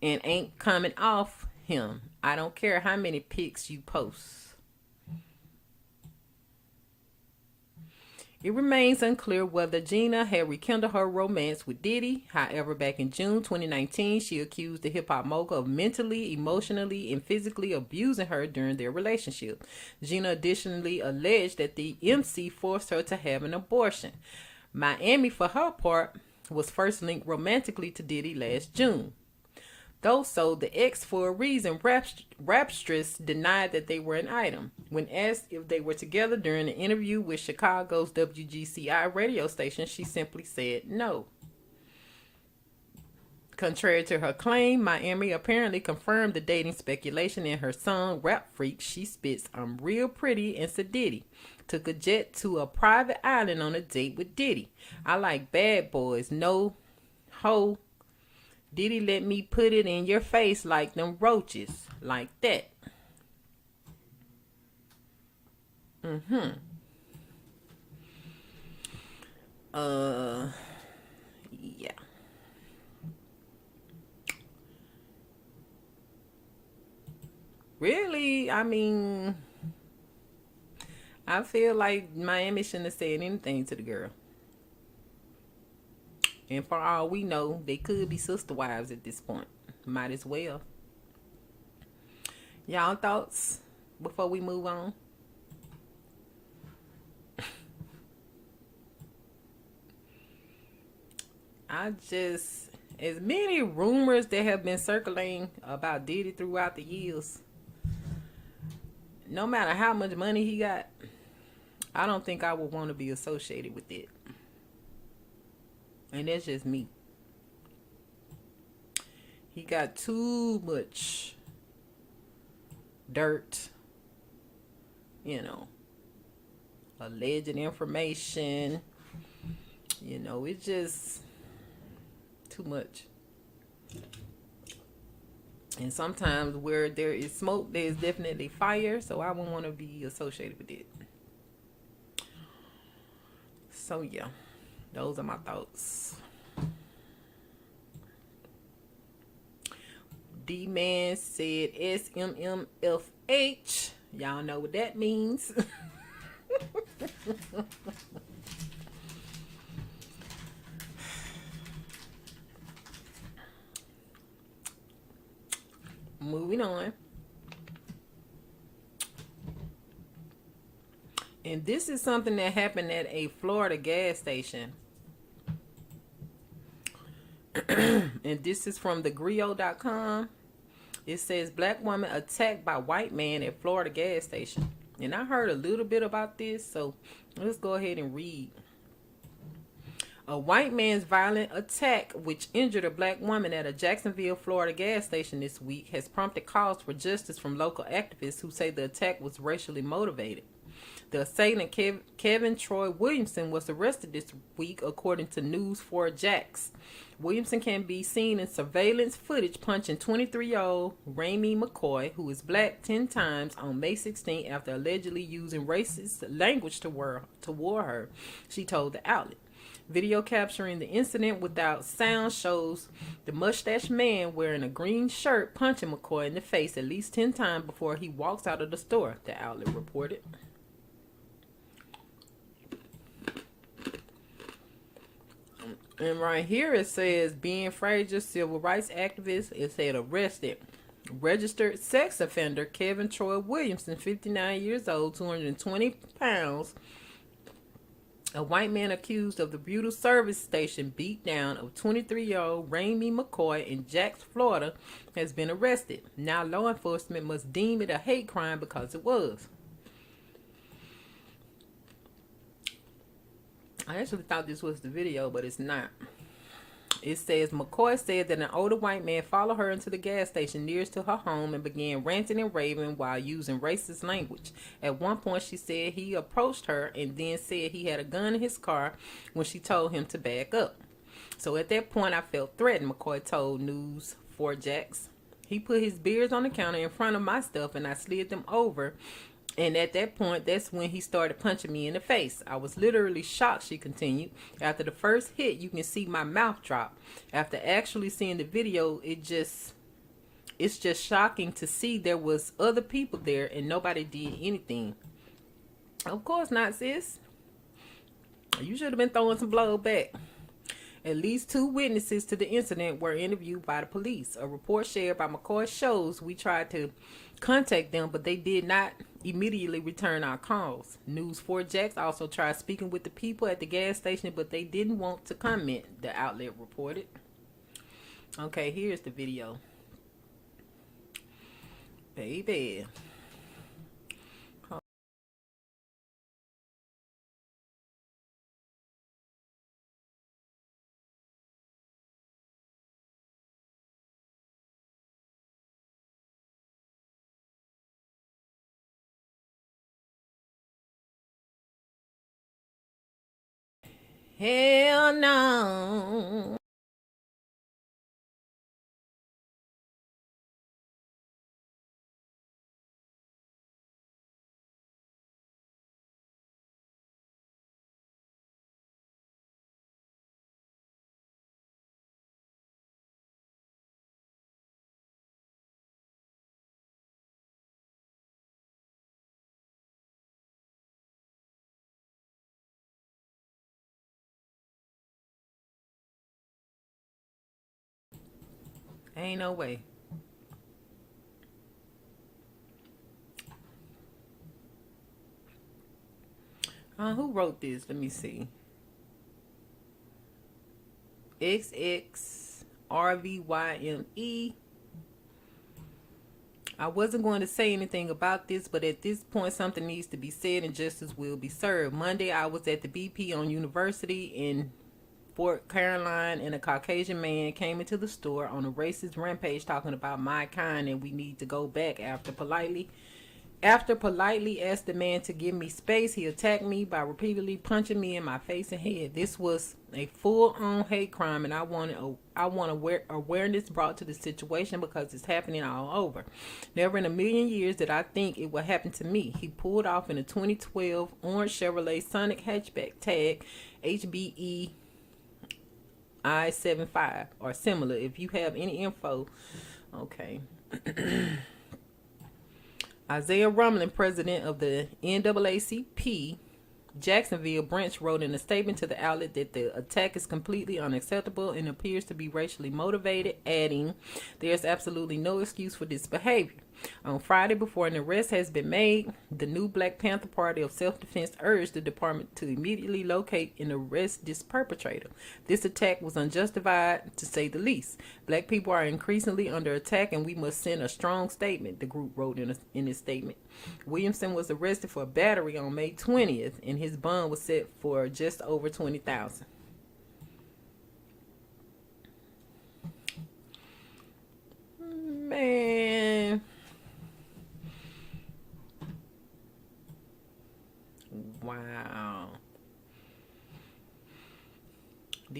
and ain't coming off him. I don't care how many pics you post. It remains unclear whether Gina had rekindled her romance with Diddy. However, back in June 2019, she accused the hip-hop mogul of mentally, emotionally, and physically abusing her during their relationship. Gina additionally alleged that the MC forced her to have an abortion. Miami, for her part, was first linked romantically to Diddy last June. Though so, the ex, for a reason, Rapstress denied that they were an item. When asked if they were together during an interview with Chicago's WGCI radio station, she simply said no. Contrary to her claim, Miami apparently confirmed the dating speculation in her song Rap Freak. She spits, I'm real pretty and Sadiddy. Took a jet to a private island on a date with Diddy. I like bad boys, no hoe. Diddy let me put it in your face like them roaches. Like that. Yeah. Really? I mean, I feel like Miami shouldn't have said anything to the girl. And for all we know, they could be sister wives at this point. Might as well. Y'all thoughts before we move on? As many rumors that have been circulating about Diddy throughout the years, no matter how much money he got, I don't think I would want to be associated with it. And that's just me. He got too much dirt, alleged information. It's just too much. And sometimes where there is smoke, there is definitely fire. So I wouldn't want to be associated with it. So yeah. Those are my thoughts. D-Man said SMMFH. Y'all know what that means. Moving on. And this is something that happened at a Florida gas station. And this is from thegrio.com. It says black woman attacked by white man at Florida gas station. And I heard a little bit about this, so let's go ahead and read. A white man's violent attack, which injured a black woman at a Jacksonville, Florida gas station this week, has prompted calls for justice from local activists who say the attack was racially motivated. The assailant, Kevin Troy Williamson, was arrested this week, according to News4Jax. Williamson can be seen in surveillance footage punching 23-year-old Ramey McCoy, who is black, 10 times on May 16 after allegedly using racist language toward her, she told the outlet. Video capturing the incident without sound shows the mustached man wearing a green shirt punching McCoy in the face at least 10 times before he walks out of the store, the outlet reported. And right here it says, Ben Frazier, civil rights activist, it said arrested. Registered sex offender Kevin Troy Williamson, 59 years old, 220 pounds. A white man accused of the brutal service station beat down of 23-year-old Ramey McCoy in Jax, Florida, has been arrested. Now law enforcement must deem it a hate crime because it was. I actually thought this was the video, but it's not. It says McCoy said that an older white man followed her into the gas station nearest to her home and began ranting and raving while using racist language. At one point, she said he approached her and then said he had a gun in his car when she told him to back up. So at that point, I felt threatened, McCoy told News4Jax. He put his beers on the counter in front of my stuff and I slid them over. And at that point, that's when he started punching me in the face. I was literally shocked, she continued. After the first hit, you can see my mouth drop. After actually seeing the video, it's just shocking to see there was other people there and nobody did anything. Of course not, sis. You should have been throwing some blow back. At least 2 witnesses to the incident were interviewed by the police. A report shared by McCoy shows we tried to contact them, but they did not immediately return our calls. News4Jax also tried speaking with the people at the gas station, but they didn't want to comment, the outlet reported. Okay, here's the video. Baby. Hell no. Ain't no way. Who wrote this? Let me see. XXRVYME. I wasn't going to say anything about this, but at this point something needs to be said and justice will be served. Monday I was at the BP on University in Fort Caroline, and a Caucasian man came into the store on a racist rampage talking about my kind and we need to go back. After politely asked the man to give me space, he attacked me by repeatedly punching me in my face and head. This was a full-on hate crime, and I want awareness brought to the situation because it's happening all over. Never in a million years did I think it would happen to me. He pulled off in a 2012 orange Chevrolet Sonic hatchback, tag HBE I-75 or similar. If you have any info, okay. Isaiah Rumlin, president of the NAACP Jacksonville branch, wrote in a statement to the outlet that the attack is completely unacceptable and appears to be racially motivated, adding, "There's absolutely no excuse for this behavior." On Friday, before an arrest has been made, the new Black Panther Party of Self-Defense urged the department to immediately locate and arrest this perpetrator. This attack was unjustified, to say the least. Black people are increasingly under attack and we must send a strong statement, the group wrote in its statement. Williamson was arrested for battery on May 20th and his bond was set for just over $20,000.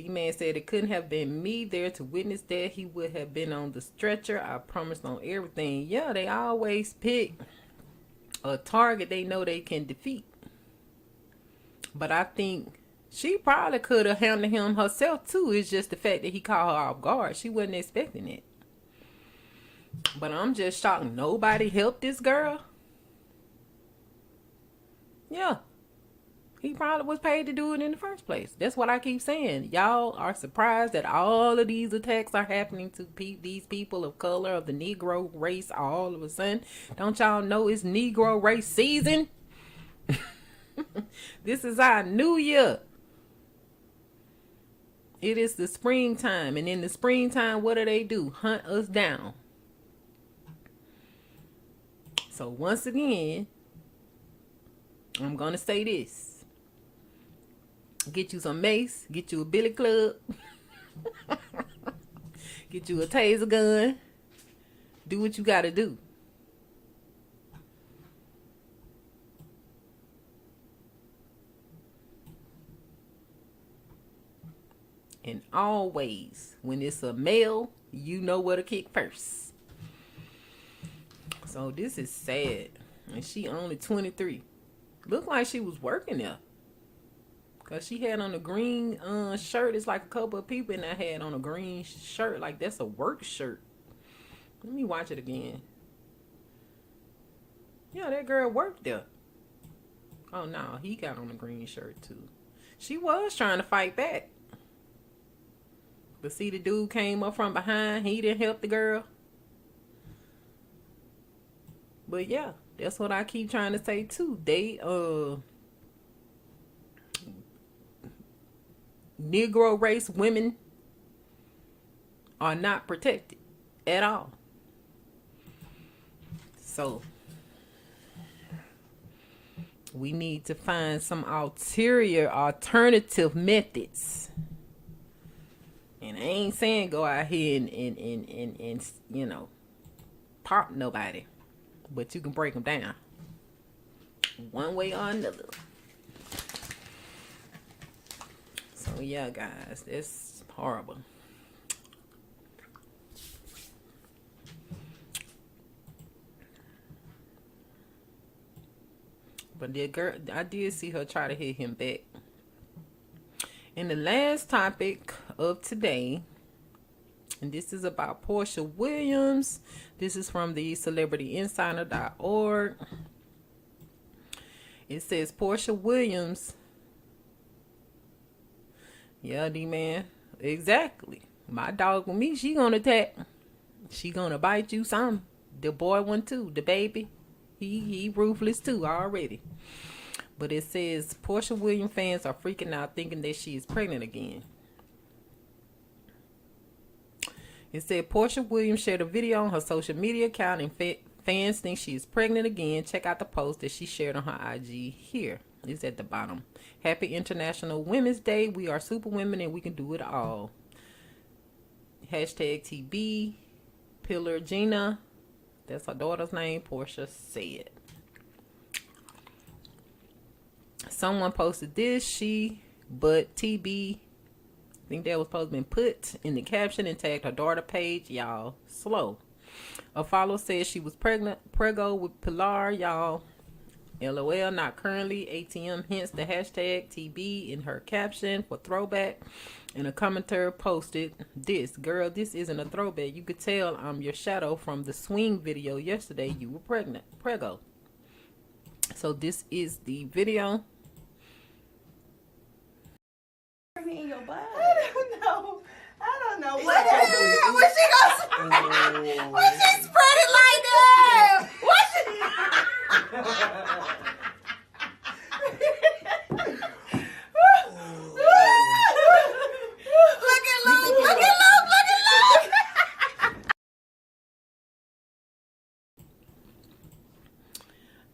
D-Man said it couldn't have been me there to witness that. He would have been on the stretcher. I promised on everything. Yeah, they always pick a target they know they can defeat. But I think she probably could have handled him herself too. It's just the fact that he caught her off guard. She wasn't expecting it. But I'm just shocked nobody helped this girl. Yeah. He probably was paid to do it in the first place. That's what I keep saying. Y'all are surprised that all of these attacks are happening to these people of color, of the Negro race, all of a sudden. Don't y'all know it's Negro race season? This is our new year. It is the springtime. And in the springtime, what do? Hunt us down. So once again, I'm going to say this. Get you some mace. Get you a billy club. Get you a taser gun. Do what you got to do. And always, when it's a male, you know where to kick first. So this is sad. And she only 23. Looked like she was working there. Because she had on a green shirt. It's like a couple of people in that had on a green shirt. Like that's a work shirt. Let me watch it again. Yeah, that girl worked there. Oh no, he got on a green shirt too. She was trying to fight back. But see, the dude came up from behind. He didn't help the girl. But yeah, that's what I keep trying to say too. They Negro race women are not protected at all. So we need to find some alternative methods. And I ain't saying go out here and you know, pop nobody. But you can break them down. One way or another. So yeah, guys, it's horrible. But the girl, I did see her try to hit him back. And the last topic of today, and this is about Portia Williams. This is from the celebrityinsider.org. It says Portia Williams. Yeah, D-Man. Exactly. My dog with me, she gonna attack. She gonna bite you some. The boy one too. The baby. He ruthless too already. But it says Portia Williams fans are freaking out thinking that she is pregnant again. It said Portia Williams shared a video on her social media account and fans think she is pregnant again. Check out the post that she shared on her IG here. It's at the bottom. Happy International Women's Day. We are super women and we can do it all. Hashtag TB. Pillar Gina. That's her daughter's name. Portia said. Someone posted this. But TB. I think that was supposed to be put in the caption and tagged her daughter page. Y'all slow. A follower says she was prego with Pilar. Y'all LOL, not currently. ATM hence the hashtag TB in her caption for throwback. And a commenter posted this. Girl, this isn't a throwback. You could tell I'm your shadow from the swing video yesterday. You were prego. So this is the video. Me in your butt. I don't know. What she gonna spread? What she spread it like that? What she? Look at Luke.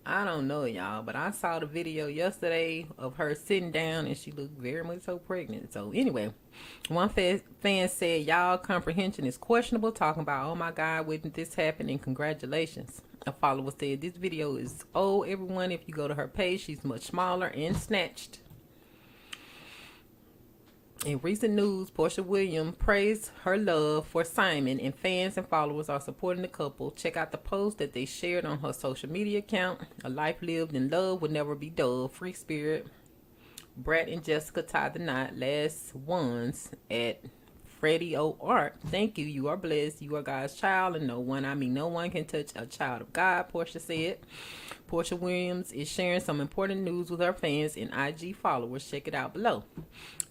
I don't know, y'all, but I saw the video yesterday of her sitting down and she looked very much so pregnant. So anyway, one fan said, y'all comprehension is questionable, talking about, oh my God, wouldn't this happen, and congratulations. A follower said, this video is everyone, if you go to her page, she's much smaller and snatched. In recent news, Portia Williams praised her love for Simon, and fans and followers are supporting the couple. Check out the post that they shared on her social media account. A life lived in love would never be dull. Free spirit. Brett and Jessica tied the knot. Last ones at Freddie O. Art. Thank you. You are blessed. You are God's child, and no one can touch a child of God, Portia said. Portia Williams is sharing some important news with her fans and IG followers. Check it out below.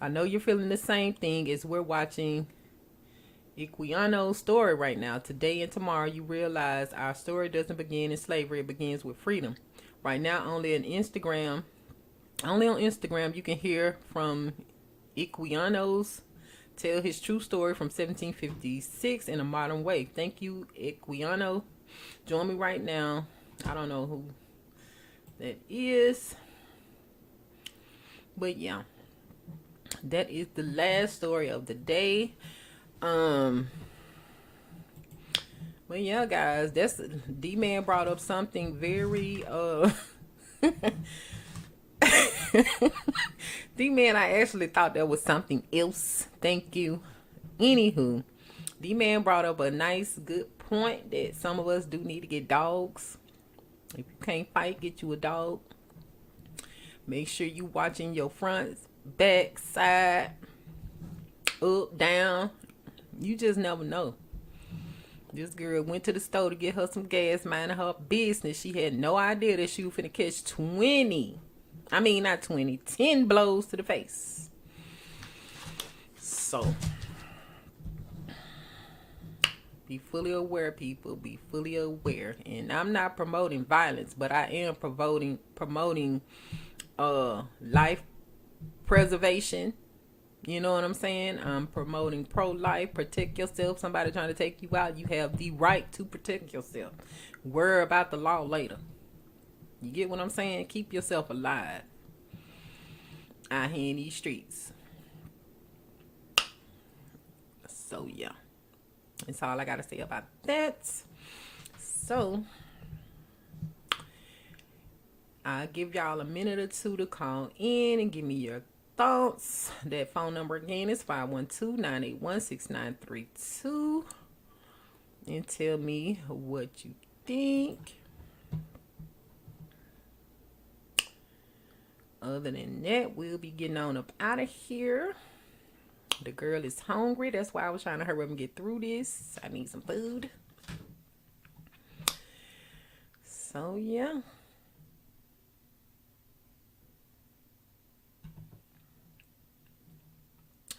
I know you're feeling the same thing as we're watching Equiano's story right now. Today and tomorrow, you realize our story doesn't begin in slavery. It begins with freedom. Right now, only on Instagram, you can hear from Equiano's tell his true story from 1756 in a modern way. Thank you, Equiano. Join me right now. I don't know who that is, but yeah, that is the last story of the day. But yeah, guys, that's D-Man brought up something very D-Man, I actually thought that was something else. Thank you. Anywho, D-Man brought up a nice good point that some of us do need to get dogs. If you can't fight, get you a dog. Make sure you watching your front, back, side, up, down. You just never know. This girl went to the store to get her some gas, minding her business. She had no idea that she was finna catch 10 blows to the face. So, be fully aware, people. Be fully aware. And I'm not promoting violence, but I am promoting life preservation. You know what I'm saying? I'm promoting pro-life. Protect yourself. Somebody trying to take you out, you have the right to protect yourself. Worry about the law later. You get what I'm saying? Keep yourself alive out here in these streets. So yeah, that's all I gotta say about that. So I'll give y'all a minute or two to call in and give me your thoughts. That phone number again is 512-981-6932, and tell me what you think. Other than that, we'll be getting on up out of here. The girl is hungry. That's why I was trying to hurry up and get through this. I need some food. So, yeah.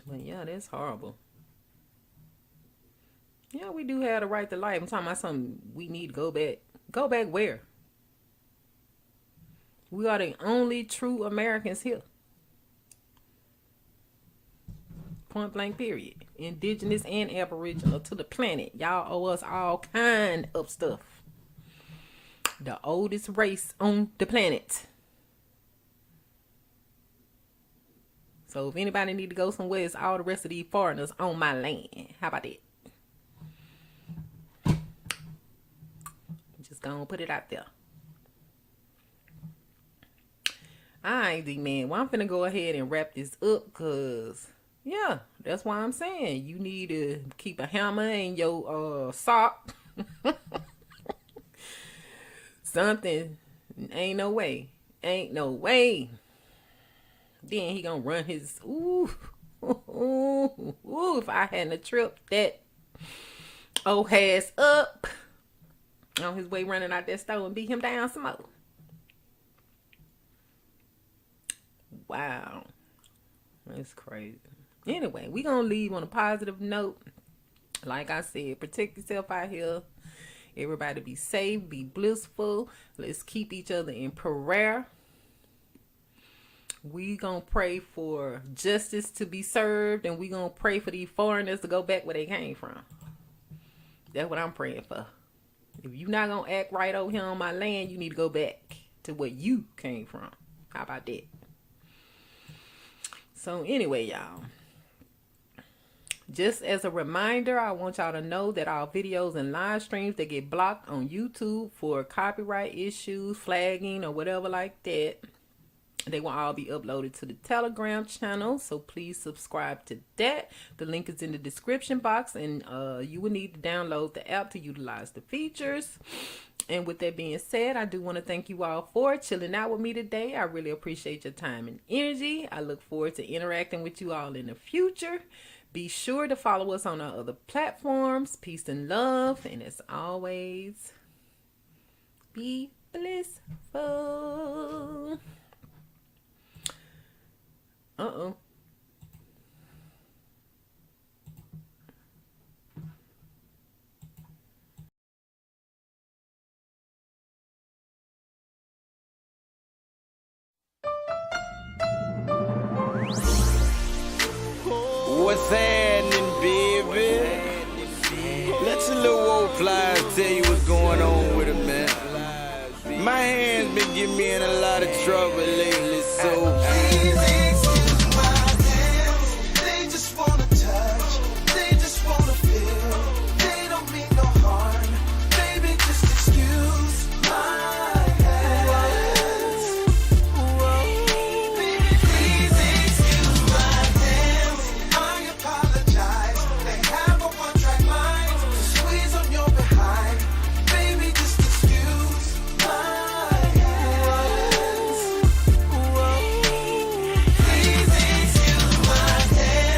But, yeah, that's horrible. Yeah, we do have the right to life. I'm talking about something we need to go back. Go back where? We are the only true Americans here. Point blank period. Indigenous and aboriginal to the planet. Y'all owe us all kind of stuff. The oldest race on the planet. So if anybody need to go somewhere, it's all the rest of these foreigners on my land. How about that? Just gonna put it out there. Alright, D-Man. Well, I'm finna go ahead and wrap this up because, yeah, that's why I'm saying you need to keep a hammer in your sock. Something. Ain't no way. Ain't no way. Then he gonna run his, if I hadn't tripped that old ass up on his way running out that store and beat him down some more. Wow. That's crazy. Anyway, we gonna leave on a positive note. Like I said, protect yourself out here. Everybody be safe, be blissful. Let's keep each other in prayer. We gonna pray for justice to be served, and we gonna pray for these foreigners to go back where they came from. That's what I'm praying for. If you not gonna act right over here on my land, you need to go back to where you came from. How about that? So anyway, y'all, just as a reminder, I want y'all to know that our videos and live streams, they get blocked on YouTube for copyright issues, flagging, or whatever like that. They will all be uploaded to the Telegram channel, so please subscribe to that. The link is in the description box, and you will need to download the app to utilize the features. And with that being said, I do want to thank you all for chilling out with me today. I really appreciate your time and energy. I look forward to interacting with you all in the future. Be sure to follow us on our other platforms. Peace and love, and as always, be blissful. Uh-oh. What's happening, baby? Let your little old pliers tell you what's going on with it, man. My hands been getting me in a lot of trouble lately, so Please excuse my hands. They just wanna touch. They just wanna feel. They don't mean no harm. Baby, just excuse my hands. Baby, please excuse my hands. I apologize. They have a one-track mind to squeeze on your behind. Baby, just excuse my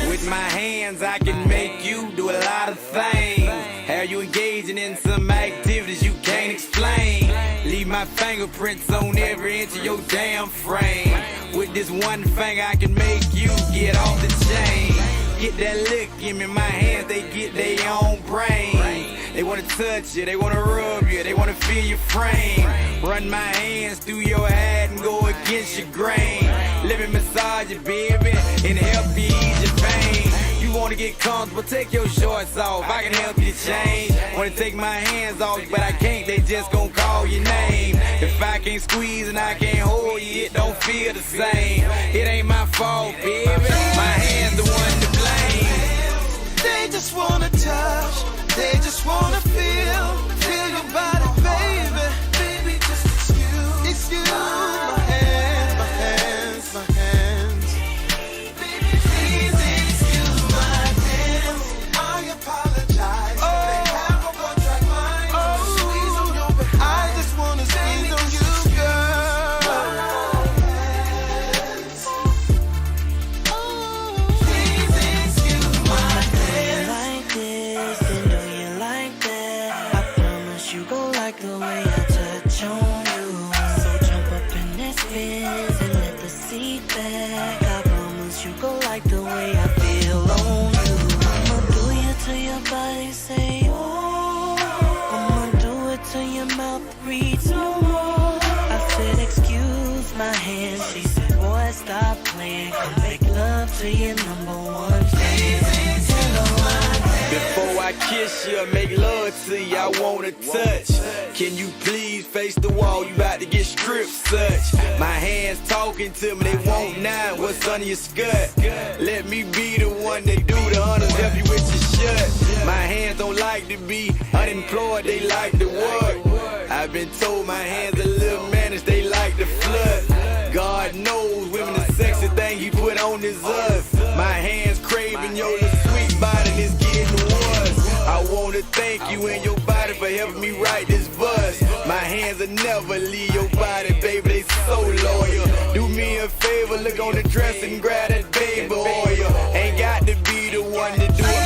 with my hands I can make you do a lot of things. Have you engaging in some activities you can't explain. Leave my fingerprints on every inch of your damn frame. With this one finger I can make you get off the chain. Get that lick in me, my hands, they get their own brain. They wanna touch you, they wanna rub you, they wanna feel your frame. Run my hands through your head and go against your grain. Let me massage you, baby, and help you ease your pain. You wanna get comfortable, take your shorts off, I can help you change. Wanna take my hands off, but I can't, they just gon' call your name. If I can't squeeze and I can't hold you, it don't feel the same. It ain't my fault, baby, my hands the one to blame. They just wanna touch, they just wanna feel your body, baby. Baby, just excuse my hands, my hands, my hands. Baby, please excuse my hands. I apologize. They have a one-track mind. Squeeze on your behind. I just wanna squeeze on you, girl. Please excuse my hands. Like this, and do you like that? I promise you go like the way I touch on you. So jump up in this Benz and let the seat back. I promise you go like the way I feel on you. I'ma do you till your body say oh. I'ma do it till your mouth reads no more. I said excuse my hand. She said boy stop playing. Come make love to your number one fan. Before I kiss you, make love to you, I wanna touch. Can you please face the wall? You about to get stripped such. My hands talking to me, they won't now. What's under your skirt? Let me be the one that do the honors, help you with your shirt. My hands don't like to be unemployed, they like to work. I've been told my hands a little managed, they like to flirt. God knows women the sexy thing he put on is us. My hands craving your little sweet body, this getting worse. I wanna thank you and your body for helping me write this verse. My hands will never leave your body, baby, they so loyal. Do me a favor, look on the dress and grab that baby oil. Ain't got to be the one to do it